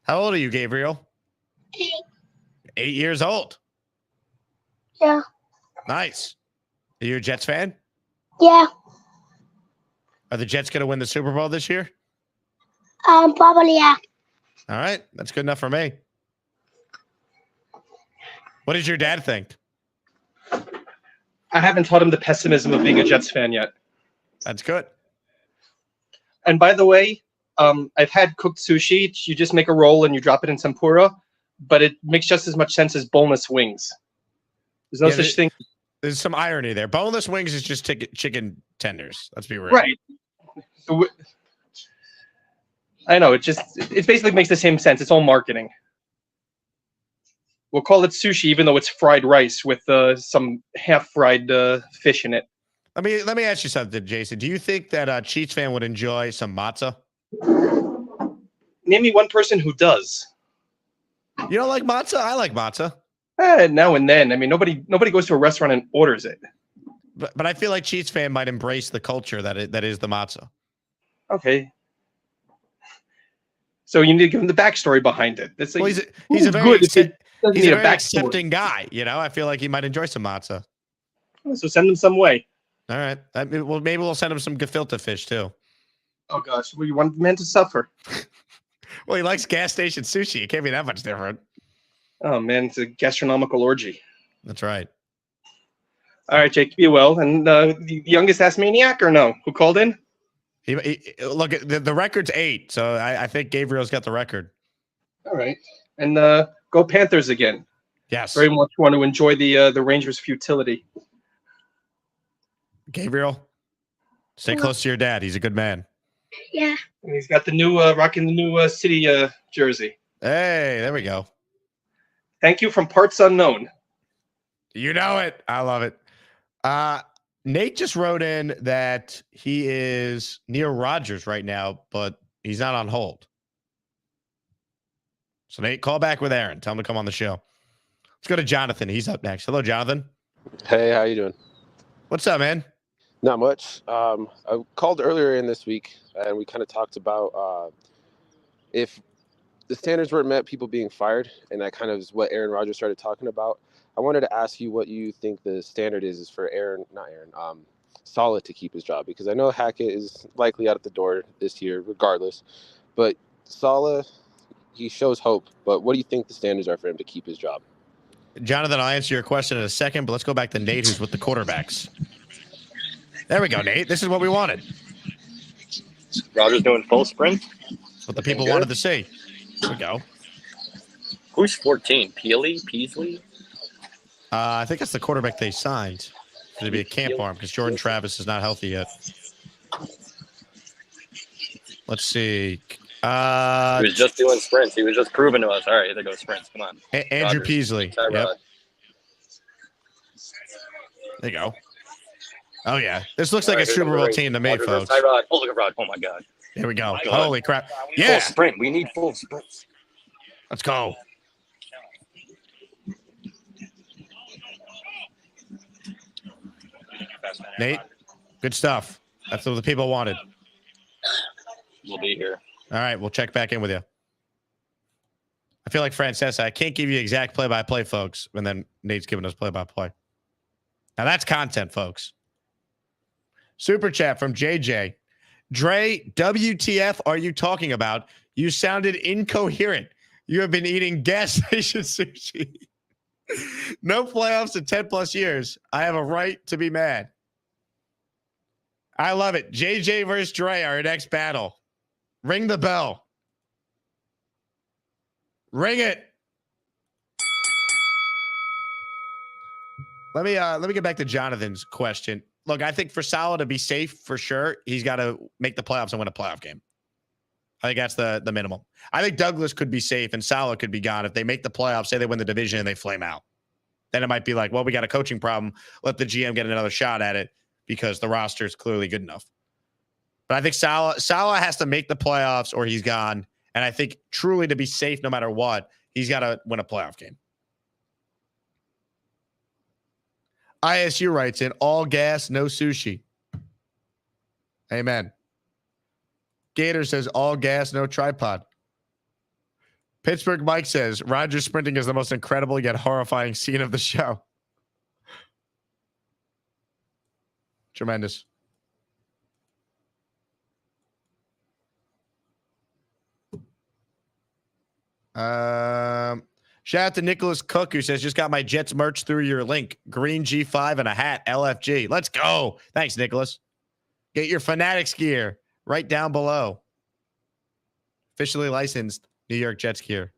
How old are you, Gabriel? 8. 8 years old. Yeah. Nice. Are you a Jets fan? Yeah. Are the Jets going to win the Super Bowl this year? Probably, yeah. All right. That's good enough for me. What does your dad think? I haven't taught him the pessimism of being a Jets fan yet. That's good. And by the way, I've had cooked sushi. You just make a roll and you drop it in tempura, but it makes just as much sense as boneless wings. There's no such thing. There's some irony there. Boneless wings is just chicken tenders. Let's be real. Right. I know. It basically makes the same sense. It's all marketing. We'll call it sushi, even though it's fried rice with some half-fried fish in it. Let me ask you something, Jason. Do you think that a Chiefs fan would enjoy some matzah? Name me one person who does. You don't like matzah? I like matzah. Now and then. I mean, nobody goes to a restaurant and orders it. But I feel like Chiefs fan might embrace the culture that is the matzah. Okay. So you need to give him the backstory behind it. That's like, well, he's a very accepting guy. You know, I feel like he might enjoy some matzah. So send him some way. All right. Well, maybe we'll send him some gefilte fish too. Oh gosh, well, you want the man to suffer. Well, he likes gas station sushi. It can't be that much different. Oh man, it's a gastronomical orgy. That's right. All right, Jake, be well. And the youngest ass maniac or no? Who called in? Look, the record's 8, so I think Gabriel's got the record. All right, and go Panthers again. Yes. Very much want to enjoy the Rangers' futility. Gabriel, stay close to your dad. He's a good man. Yeah. And he's got the new rocking the new city jersey. Hey, there we go. Thank you from parts unknown. You know it. I love it. Nate just wrote in that he is near Rodgers right now, but he's not on hold. So Nate, call back with Aaron. Tell him to come on the show. Let's go to Jonathan. He's up next. Hello, Jonathan. Hey, how you doing? What's up, man? Not much. I called earlier in this week, and we kind of talked about if the standards weren't met, people being fired, and that kind of is what Aaron Rodgers started talking about. I wanted to ask you what you think the standard is for Saleh to keep his job, because I know Hackett is likely out the door this year regardless, but Saleh, he shows hope. But what do you think the standards are for him to keep his job? Jonathan, I'll answer your question in a second, but let's go back to Nate, who's with the quarterbacks. There we go, Nate. This is what we wanted. Rodgers doing full sprint. What the people wanted to see. There we go. Who's 14? Peasley? I think that's the quarterback they signed. It'd be a camp arm because Jordan Travis is not healthy yet. Let's see. He was just doing sprints. He was just proving to us. All right, there goes sprints. Come on. Andrew Peasley. Tyrod. Yep. There you go. Oh, yeah. This looks like a Super Bowl team to me, folks. Tyrod. Oh, look at Rod. Oh, my God. There we go. God. Holy crap. Yeah. Full sprint. We need full sprints. Let's go. Nate, good stuff. That's what the people wanted. We'll be here. All right, we'll check back in with you. I feel like Francesa, I can't give you exact play-by-play, folks, and then Nate's giving us play-by-play. Now that's content, folks. Super chat from JJ. Dre, WTF are you talking about? You sounded incoherent. You have been eating gas station sushi. No playoffs in 10 plus years. I have a right to be mad. I love it. JJ versus Dre, our next battle. Ring the bell. Ring it. Let me get back to Jonathan's question. Look, I think for Salah to be safe, for sure, he's got to make the playoffs and win a playoff game. I think that's the minimum. I think Douglas could be safe and Salah could be gone if they make the playoffs, say they win the division and they flame out. Then it might be like, well, we got a coaching problem. Let the GM get another shot at it because the roster is clearly good enough. But I think Salah has to make the playoffs or he's gone. And I think truly to be safe no matter what, he's got to win a playoff game. ISU writes in, all gas, no sushi. Amen. Gator says, all gas, no tripod. Pittsburgh Mike says, Rodgers sprinting is the most incredible yet horrifying scene of the show. Tremendous. Shout out to Nicholas Cook, who says, just got my Jets merch through your link. Green G5 and a hat, LFG. Let's go. Thanks, Nicholas. Get your Fanatics gear right down below. Officially licensed New York Jets gear.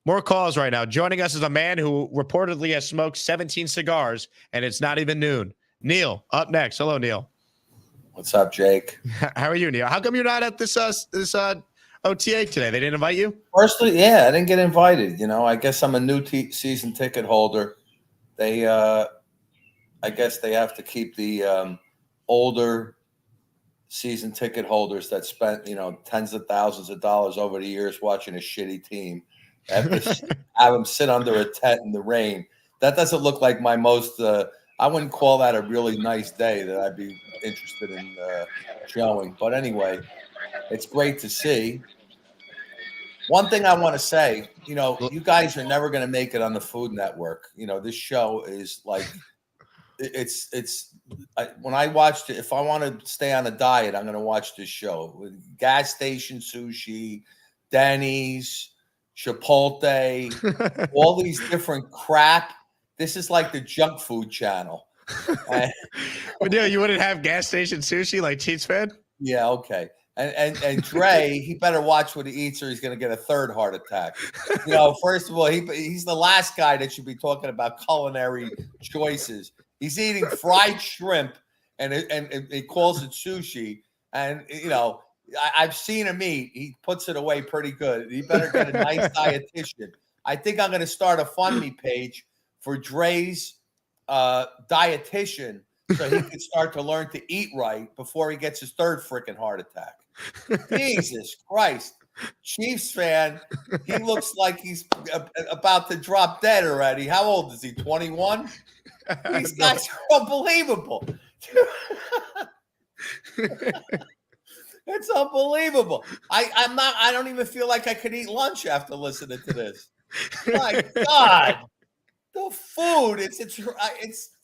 More calls right now. Joining us is a man who reportedly has smoked 17 cigars, and it's not even noon. Neil, up next. Hello, Neil. What's up, Jake? How are you, Neil? How come you're not at this OTA today? They didn't invite you? Firstly, yeah, I didn't get invited. You know, I guess I'm a new season ticket holder. They, I guess they have to keep the older season ticket holders that spent, tens of thousands of dollars over the years watching a shitty team. I have to have them sit under a tent in the rain. That doesn't look like my most. I wouldn't call that a really nice day that I'd be interested in showing. But anyway, it's great to see. One thing I want to say, you guys are never going to make it on the Food Network. This show is like, when I watched it, if I want to stay on a diet, I'm going to watch this show. With gas station sushi, Denny's, Chipotle, all these different crap. This is like the junk food channel. But you wouldn't have gas station sushi like Cheats fan? Yeah, okay. And Dre, he better watch what he eats or he's going to get a third heart attack. First of all, he's the last guy that should be talking about culinary choices. He's eating fried shrimp and he calls it sushi. And, I've seen him eat. He puts it away pretty good. He better get a nice dietitian. I think I'm going to start a FundMe page for Dre's dietitian so he can start to learn to eat right before he gets his third freaking heart attack. Jesus Christ. Chiefs fan, he looks like he's about to drop dead already. How old is he, 21? These guys are unbelievable. It's unbelievable. I don't even feel like I could eat lunch after listening to this. My God. The food, it's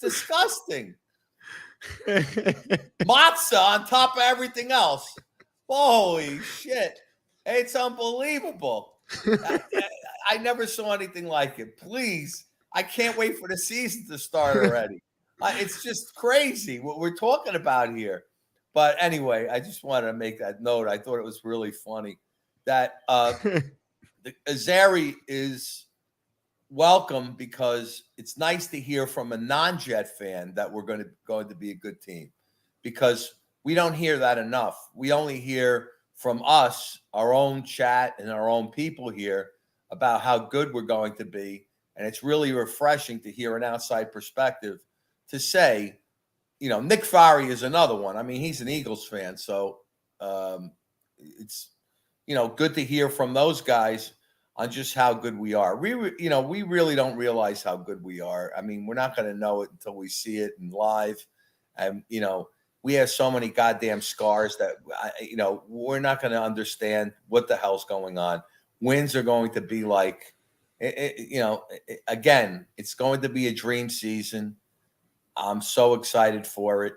disgusting. Matzah on top of everything else. Holy shit. It's unbelievable. I never saw anything like it. Please. I can't wait for the season to start already. It's just crazy what we're talking about here. But anyway, I just wanted to make that note. I thought it was really funny that Irizarry is welcome because it's nice to hear from a non-Jet fan that we're going to be a good team, because we don't hear that enough. We only hear from us, our own chat and our own people here about how good we're going to be. And it's really refreshing to hear an outside perspective to say, Nick Farry is another one. I mean, he's an Eagles fan. So it's, good to hear from those guys on just how good we are. We really don't realize how good we are. I mean, we're not going to know it until we see it in live. And, we have so many goddamn scars that, we're not going to understand what the hell's going on. Wins are going to be like, again, it's going to be a dream season. I'm so excited for it.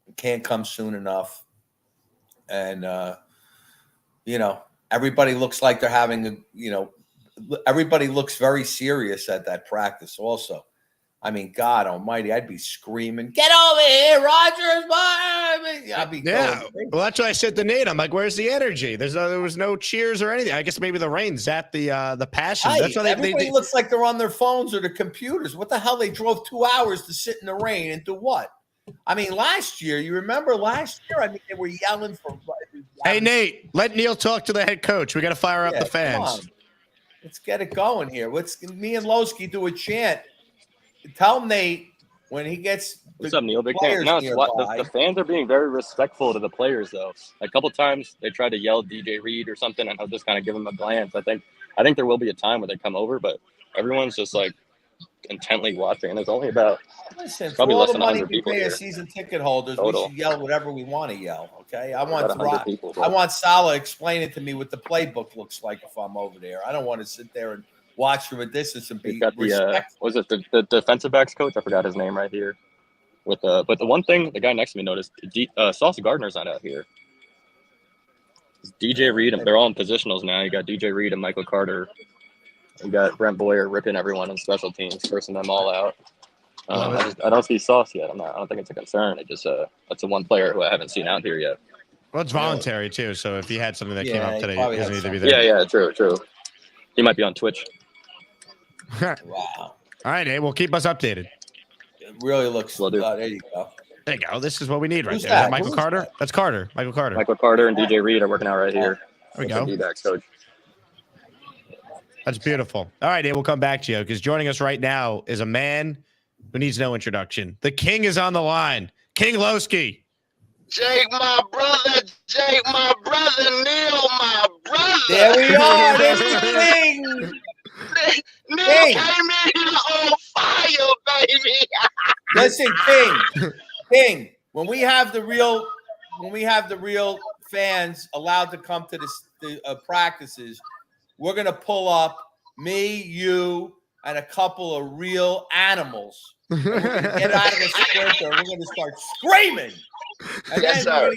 It can't come soon enough. And, everybody looks like they're having everybody looks very serious at that practice also. I mean, God Almighty, I'd be screaming, "Get over here, Rodgers!" I'd be Yeah. going crazy. Well, that's what I said to Nate. I'm like, "Where's the energy?" There was no cheers or anything. I guess maybe the rain zapped the passion. That's why Everybody looks like they're on their phones or their computers. What the hell? They drove 2 hours to sit in the rain and do what? I mean, last year, you remember last year? I mean, they were yelling for. Hey, Nate, let Neil talk to the head coach. We got to fire up the Come on. fans. Let's get it going here. Me and Lowski do a chant. Tell Nate when he gets What's up, Neil? Big fan. No, the fans are being very respectful to the players, though. A couple times they tried to yell DJ Reed or something, and I'll just kind of give them a glance. I think there will be a time where they come over, but everyone's just like intently watching, and there's only about probably less than 100 people here. Season ticket holders, total. we should yell whatever we want to yell. Okay, I About 100 people, bro. want Salah explaining to me what the playbook looks like if I'm over there. I don't want to sit there and watch from a distance and be got respectful. was it the defensive backs coach? I forgot his name right here. But the one thing the guy next to me noticed, Sauce Gardner's not out here. It's DJ Reed, and they're all in positionals now. You got DJ Reed and Michael Carter. You got Brent Boyer ripping everyone in special teams, forcing them all out. I don't see Sauce yet. I don't think it's a concern. It just that's the one player who I haven't seen out here yet. Well, it's voluntary too. So if he had something that came up today, he doesn't need to be there. Yeah, true. He might be on Twitch. Wow. All right, Nate. Well, keep us updated. It really looks. There you go. There you go. This is what we need right Who's there. Is that that? Michael Carter? That's Carter. Michael Carter. Michael Carter and DJ Reed are working out right here. There we go. D-backs coach. That's beautiful. All right, Nate. We'll come back to you because joining us right now is a man who needs no introduction. The king is on the line. King Lowski. Jake, my brother. Jake, my brother. Neil, my brother. There we are. There's the king. Neil came in here on fire, baby. Listen, King. When we have the real fans allowed to come to the practices, we're gonna pull up me, you, and a couple of real animals. And we're gonna get out of the sprinter. We're gonna start screaming. And Yes, then sir.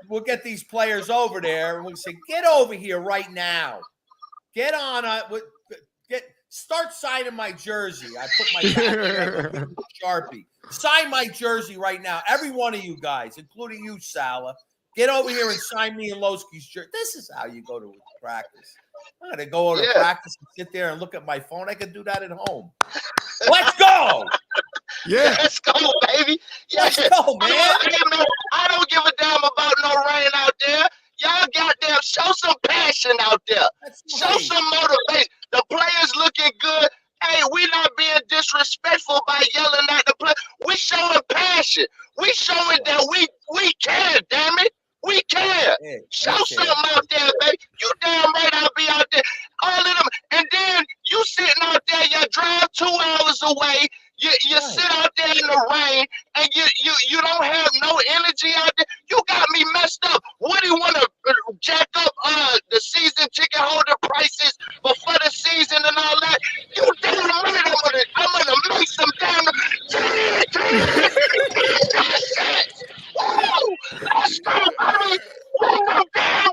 we'll get these players over there, and we'll say, "Get over here right now. Get on start signing my jersey." I put my back there, Sharpie. Sign my jersey right now. Every one of you guys, including you, Salah. Get over here and sign me and Lowski's jersey. This is how you go to practice. I'm going to go over to practice and sit there and look at my phone. I can do that at home. Let's go. Yeah. Let's go, baby. Let's go, man. I don't give a damn about no rain out there. Y'all goddamn show some passion out there. Show some motivation. The players looking good. Hey, we not being disrespectful by yelling at the play. We showing passion. We showing that we care, damn it. We care. Show something out there, baby. You damn right I'll be out there. All of them. And then you sitting out there, you drive 2 hours away. You sit out there in the rain and you don't have no energy out there. You got me messed up. What do you want to jack up the season ticket holder prices before the season and all that? You damn right I'm gonna make some damn let's go, baby. Run them down,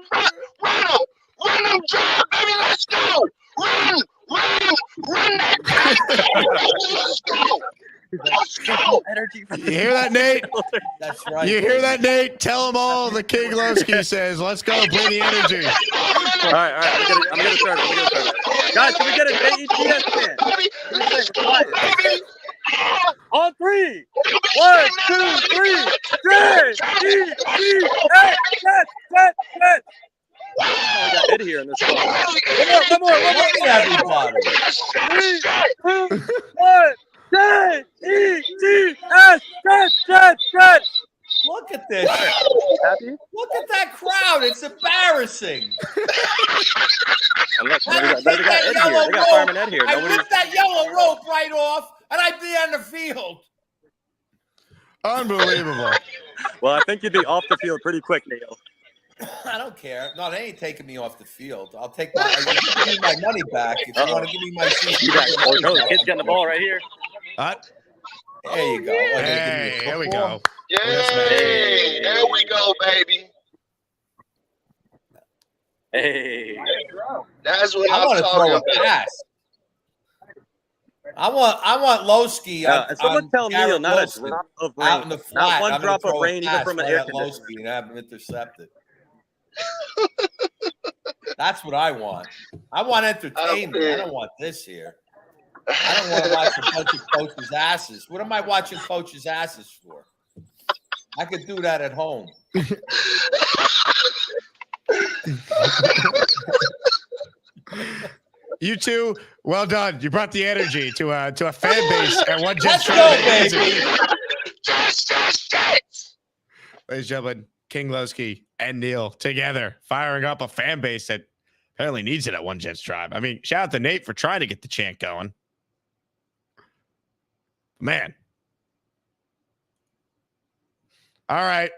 run them dry, baby. Let's go. Run that down. Let's go. Let's go. You hear that, Nate? That's right. You hear that, Nate? Tell them all the King Lowski says. Let's go. Bring the energy. All right. I'm gonna start. Guys, can we get an AETS chant? On three. 1, 2, 3. Set. Oh, we got Ed here in this spot. One more. Everybody. 3, 2, 1. Set. Look at this. Happy? Look at that crowd. It's embarrassing. And look, I they could got take that Ed here. yellow They got rope. Fireman Ed here. I Nobody's... ripped that yellow rope right off, and I'd be on the field. Unbelievable. Well, I think you'd be off the field pretty quick, Neil. I don't care. No, they ain't taking me off the field. I'll give me my money back if you want to give me my season. The kid's getting the ball right here. There you go. Hey, there we go. Yay! There we go, baby. Hey. That's what I I'm want to talking throw a about. pass. I want Lowski someone on tell Neil Garrett not a Wilson drop of out rain. in the Not flat. one I'm gonna drop of throw a rain, even pass from an right air at conditioner. Lowski and have him intercepted. That's what I want. I want entertainment. I don't want this here. I don't want to watch a bunch of coaches' asses. What am I watching coaches' asses for? I could do that at home. You two, well done. You brought the energy to a fan base at one Jets. Let's go, baby. Ladies and gentlemen, King Lowski and Neil together, firing up a fan base that apparently needs it at One Jets Tribe. I mean, shout out to Nate for trying to get the chant going. Man. All right.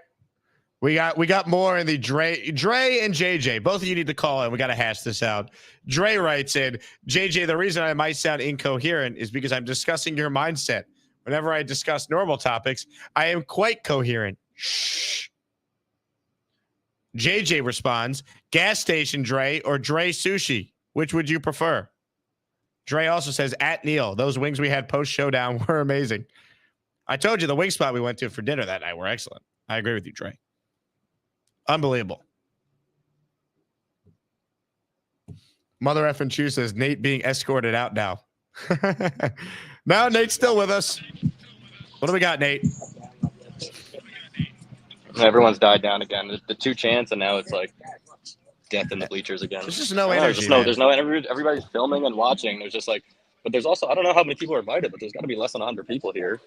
We got more in the Dre and JJ. Both of you need to call in. We got to hash this out. Dre writes in, JJ, the reason I might sound incoherent is because I'm discussing your mindset. Whenever I discuss normal topics, I am quite coherent. Shh. JJ responds, gas station Dre or Dre sushi? Which would you prefer? Dre also says, at Neil, those wings we had post showdown were amazing. I told you the wing spot we went to for dinner that night were excellent. I agree with you, Dre. Unbelievable. Mother effing Chew says Nate being escorted out now. No, Nate's still with us. What do we got, Nate? Everyone's died down again. The two chants, and now it's like death in the bleachers again. There's just no energy. There's no energy. Everybody's filming and watching. There's just like, but there's also, I don't know how many people are invited, but there's got to be less than 100 people here.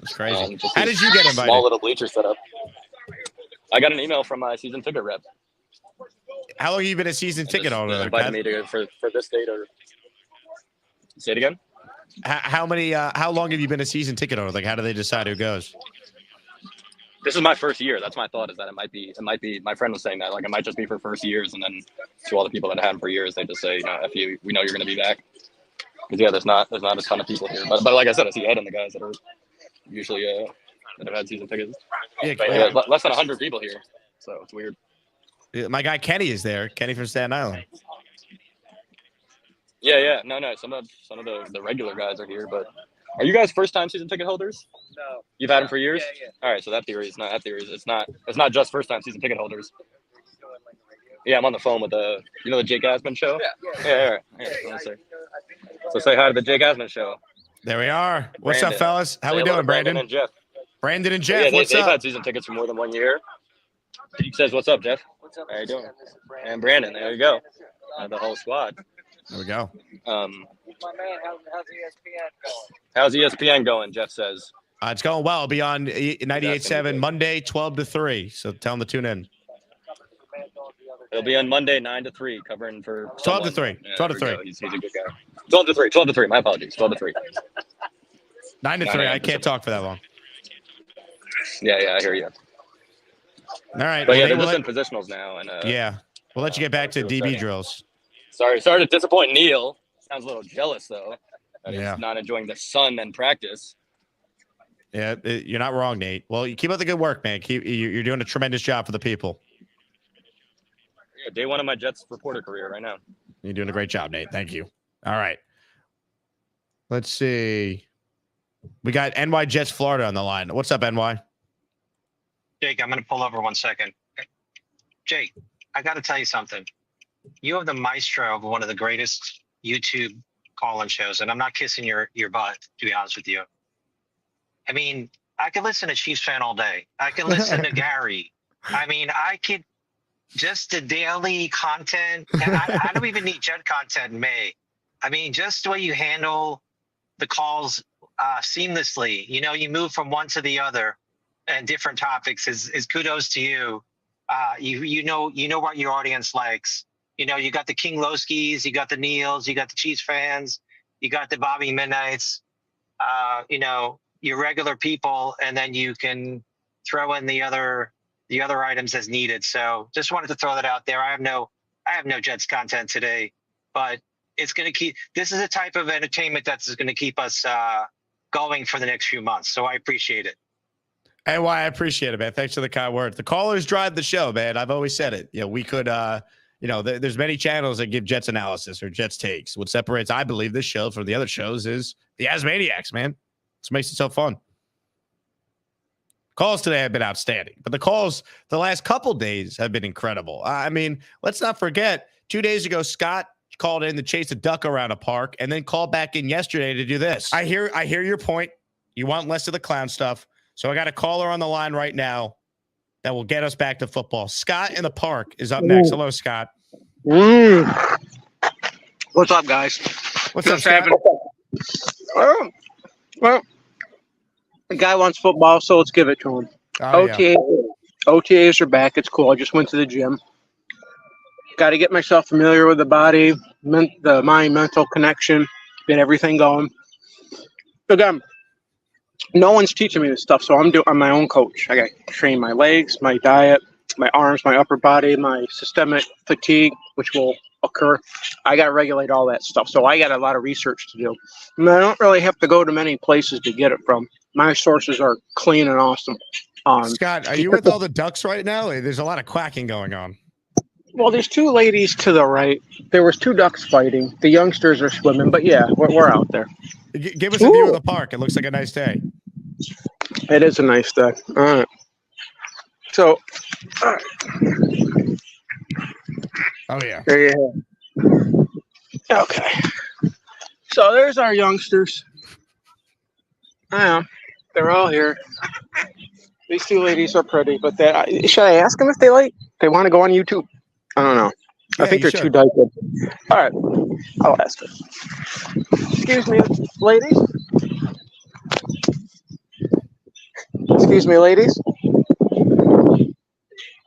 That's crazy. How did you get invited? Small little bleacher setup. I got an email from my season ticket rep. How long have you been a season ticket holder? Invited me to for this date or. Say it again. How long have you been a season ticket holder? Like, how do they decide who goes? This is my first year. That's my thought. Is that it might be. My friend was saying that like it might just be for first years, and then to all the people that had them for years, they just say, you know, if you, we know you're going to be back. Because yeah, there's not a ton of people here. But like I said, I see Ed and the guys that are usually that have had season tickets. Yeah, less than 100 people here, so it's weird. My guy Kenny is there. Kenny from Staten Island. Yeah. No. Some of the regular guys are here, but are you guys first time season ticket holders? No. You've had them for years? Yeah. All right, so that theory is not that theory. It's not just first time season ticket holders. Yeah, I'm on the phone with the Jake Asman show? Yeah. So say hi to the Jake Asman show. There we are. What's Brandon. up, fellas? How we doing, Brandon and Jeff? Brandon and Jeff, Yeah, what's they've up? had season tickets for more than 1 year. He says, "What's up, Jeff? How you doing?" And Brandon, there you go. The whole squad. There we go. My man, how's ESPN going? How's ESPN going? Jeff says. It's going well. It'll be on 98.7 Monday, 12 to 3. So tell them to tune in. It'll be on Monday, 9 to 3, covering for 12 to 3. Yeah, 12 to 3. He's a good guy. 12 to 3. 12 to 3. My apologies. 12 to 3. 9 to 3. I can't talk for that long. Yeah, I hear you. All right. But well, yeah, they're we'll just in positionals now, and yeah, we'll let you get back to DB drills. Sorry to disappoint Neil. Sounds a little jealous though. That Yeah. he's not enjoying the sun and practice. Yeah, you're not wrong, Nate. Well, you keep up the good work, man. You're doing a tremendous job for the people. Yeah, day one of my Jets reporter career right now. You're doing a great job, Nate. Thank you. All right. Let's see. We got NY Jets Florida on the line. What's up, NY? Jake, I'm going to pull over 1 second. Jake, I got to tell you something. You have the maestro of one of the greatest YouTube call-in shows, and I'm not kissing your butt, to be honest with you. I mean, I could listen to Chiefs fan all day. I can listen to Gary. I mean, I could just the daily content, and I don't even need Jet content in May. I mean, just the way you handle the calls seamlessly. You know, you move from one to the other and different topics is kudos to you. You know what your audience likes. You know, you got the King Lowskis, you got the Neils, you got the Chiefs fans, you got the Bobby Midnights, you know, your regular people, and then you can throw in the other items as needed. So just wanted to throw that out there. I have no Jets content today, but it's going to keep. This is a type of entertainment that's going to keep us going for the next few months. So I appreciate it. Hey, I appreciate it, man. Thanks for the kind words. The callers drive the show, man. I've always said it. You know, we could, there's many channels that give Jets analysis or Jets takes. What separates, I believe, this show from the other shows is The Asmaniacs, man. This makes it so fun. Calls today have been outstanding, but the calls the last couple days have been incredible. I mean, let's not forget, 2 days ago, Scott called in to chase a duck around a park and then called back in yesterday to do this. I hear your point. You want less of the clown stuff. So I got a caller on the line right now that will get us back to football. Scott in the park is up next. Hello, Scott. What's up, guys? What's up, Scott? happening? Well, the guy wants football, so let's give it to him. OTAs are back. It's cool. I just went to the gym. Got to get myself familiar with the body, the mind-mental connection, get everything going. Again, no one's teaching me this stuff, so I'm my own coach. I got to train my legs, my diet, my arms, my upper body, my systemic fatigue, which will occur. I got to regulate all that stuff, so I got a lot of research to do. And I don't really have to go to many places to get it from. My sources are clean and awesome. Scott, are you with all the ducks right now? There's a lot of quacking going on. Well, there's two ladies to the right. There was two ducks fighting. The youngsters are swimming, but yeah, we're out there. Give us a view of the park. It looks like a nice day. It is a nice day. All right. So, all right. Oh, yeah. There you have. Okay. So there's our youngsters. They're all here. These two ladies are pretty, but should I ask them if they they want to go on YouTube? I don't know. Yeah, I think they're too diaper. All right. I'll ask them. Excuse me, ladies. Excuse me, ladies.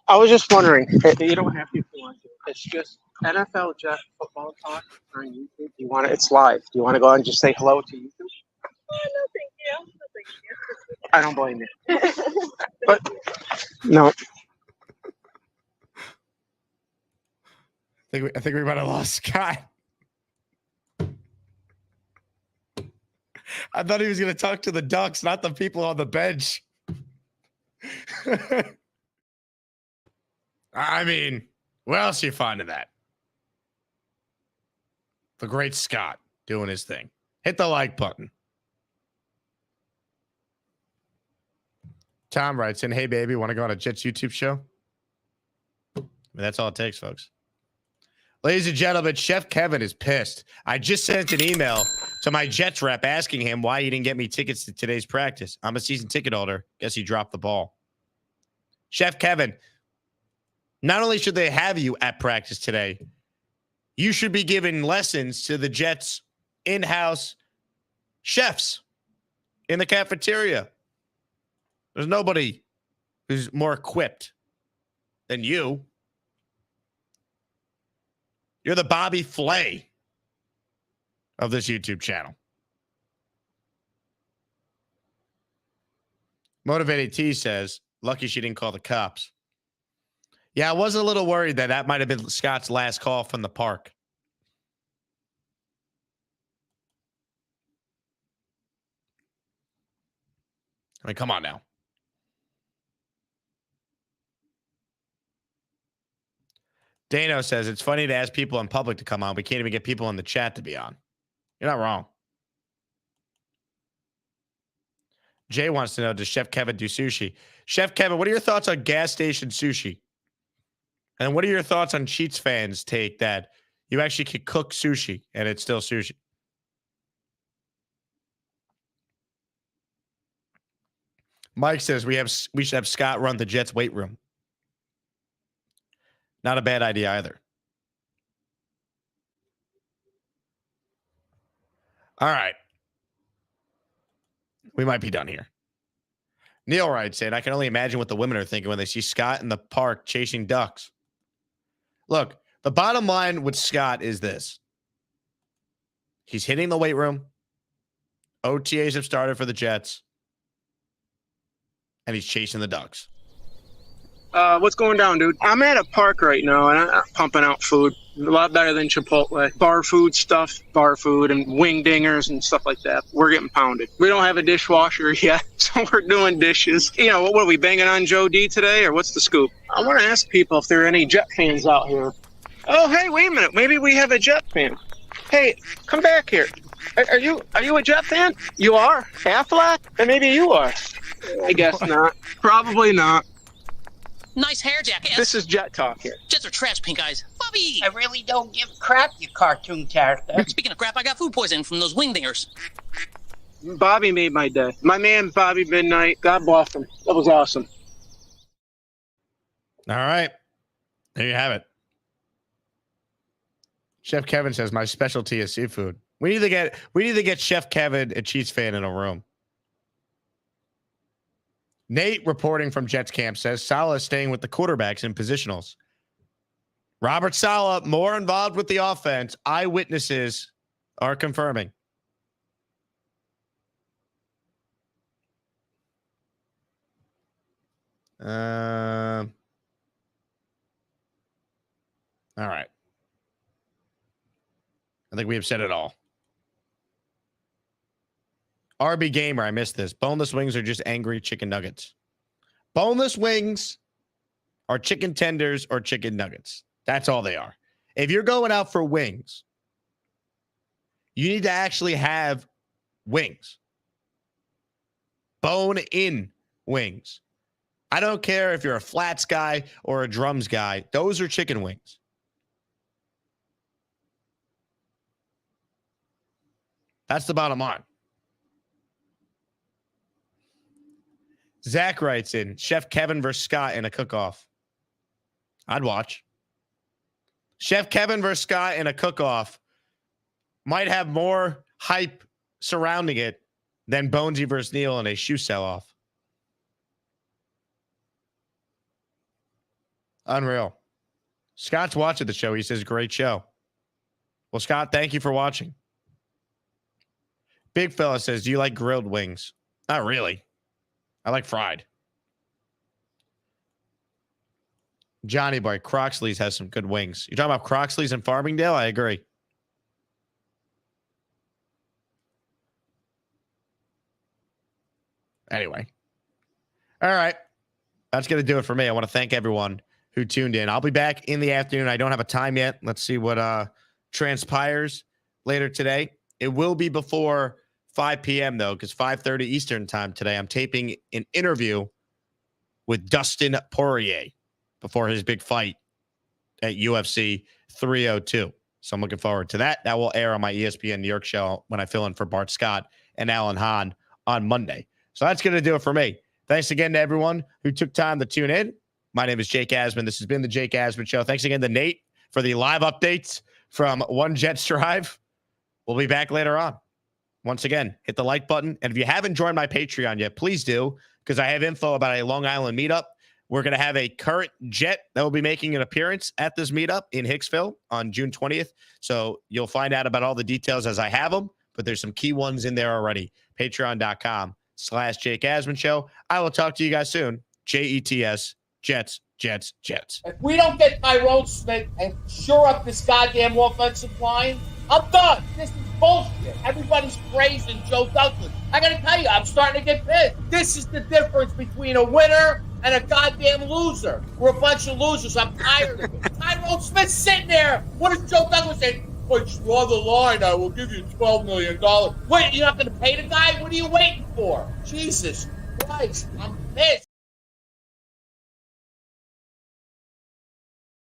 I was just wondering. You don't have to if you want to. It's just NFL Jet football talk on YouTube. You want it? It's live. Do you want to go on and just say hello to YouTube? No, thank you. No, thank you. I don't blame you. But no. I think we might have lost Scott. I thought he was going to talk to the ducks, not the people on the bench. I mean, where else do you find in that? The great Scott doing his thing. Hit the like button. Tom writes in, hey, baby, want to go on a Jets YouTube show? I mean, that's all it takes, folks. Ladies and gentlemen, Chef Kevin is pissed. I just sent an email to my Jets rep asking him why he didn't get me tickets to today's practice. I'm a season ticket holder. Guess he dropped the ball. Chef Kevin, not only should they have you at practice today, you should be giving lessons to the Jets in-house chefs in the cafeteria. There's nobody who's more equipped than you. You're the Bobby Flay of this YouTube channel. Motivated T says, lucky she didn't call the cops. Yeah, I was a little worried that might have been Scott's last call from the park. I mean, come on now. Dano says, it's funny to ask people in public to come on. We can't even get people in the chat to be on. You're not wrong. Jay wants to know, does Chef Kevin do sushi? Chef Kevin, what are your thoughts on gas station sushi? And what are your thoughts on Cheats fans' take that you actually could cook sushi and it's still sushi? Mike says we should have Scott run the Jets weight room. Not a bad idea either. All right. We might be done here. Neil writes, saying, I can only imagine what the women are thinking when they see Scott in the park chasing ducks. Look, the bottom line with Scott is this. He's hitting the weight room. OTAs have started for the Jets. And he's chasing the ducks. What's going down, dude? I'm at a park right now, and I'm pumping out food. A lot better than Chipotle. Bar food stuff, bar food, and wing dingers and stuff like that. We're getting pounded. We don't have a dishwasher yet, so we're doing dishes. You know, what are we banging on Joe D today, or what's the scoop? I want to ask people if there are any Jet fans out here. Oh, hey, wait a minute. Maybe we have a Jet fan. Hey, come back here. Are you a Jet fan? You are. Affleck? And maybe you are. I guess not. Probably not. Nice hair, Jackass. This is Jet talk here. Jets are trash, pink eyes. Bobby! I really don't give a crap, you cartoon character. Speaking of crap, I got food poisoning from those wingdingers. Bobby made my day. My man, Bobby Midnight. God bless him. That was awesome. All right. There you have it. Chef Kevin says my specialty is seafood. We need to get Chef Kevin and Chiefs fan in a room. Nate reporting from Jets camp says Saleh is staying with the quarterbacks in positionals. Robert Saleh more involved with the offense. Eyewitnesses are confirming. All right. I think we have said it all. RB Gamer, I missed this. Boneless wings are just angry chicken nuggets. Boneless wings are chicken tenders or chicken nuggets. That's all they are. If you're going out for wings, you need to actually have wings. Bone-in wings. I don't care if you're a flats guy or a drums guy. Those are chicken wings. That's the bottom line. Zach writes in, Chef Kevin versus Scott in a cook-off. I'd watch. Chef Kevin versus Scott in a cook-off might have more hype surrounding it than Bonesy versus Neil in a shoe sell-off. Unreal. Scott's watching the show. He says, great show. Well, Scott, thank you for watching. Big fella says, do you like grilled wings? Not really. I like fried. Johnny Boy, Croxley's has some good wings. You talking about Croxley's in Farmingdale? I agree. Anyway. All right. That's going to do it for me. I want to thank everyone who tuned in. I'll be back in the afternoon. I don't have a time yet. Let's see what transpires later today. It will be before 5 p.m. though, because 5:30 Eastern time today, I'm taping an interview with Dustin Poirier before his big fight at UFC 302. So I'm looking forward to that. That will air on my ESPN New York show when I fill in for Bart Scott and Alan Hahn on Monday. So that's going to do it for me. Thanks again to everyone who took time to tune in. My name is Jake Asman. This has been the Jake Asman Show. Thanks again to Nate for the live updates from One Jets Drive. We'll be back later on. Once again, hit the like button. And if you haven't joined my Patreon yet, please do, because I have info about a Long Island meetup. We're going to have a current Jet that will be making an appearance at this meetup in Hicksville on June 20th. So you'll find out about all the details as I have them, but there's some key ones in there already. Patreon.com/Jake Asman Show. I will talk to you guys soon. JETS, Jets, Jets, Jets. If we don't get Tyrone Smith and shore up this goddamn offensive line, I'm done. This is bullshit. Everybody's praising Joe Douglas. I got to tell you, I'm starting to get pissed. This is the difference between a winner and a goddamn loser. We're a bunch of losers. I'm tired of it. Tyrone Smith's sitting there. What does Joe Douglas say? But draw the line. I will give you $12 million. Wait, you're not going to pay the guy? What are you waiting for? Jesus Christ, I'm pissed.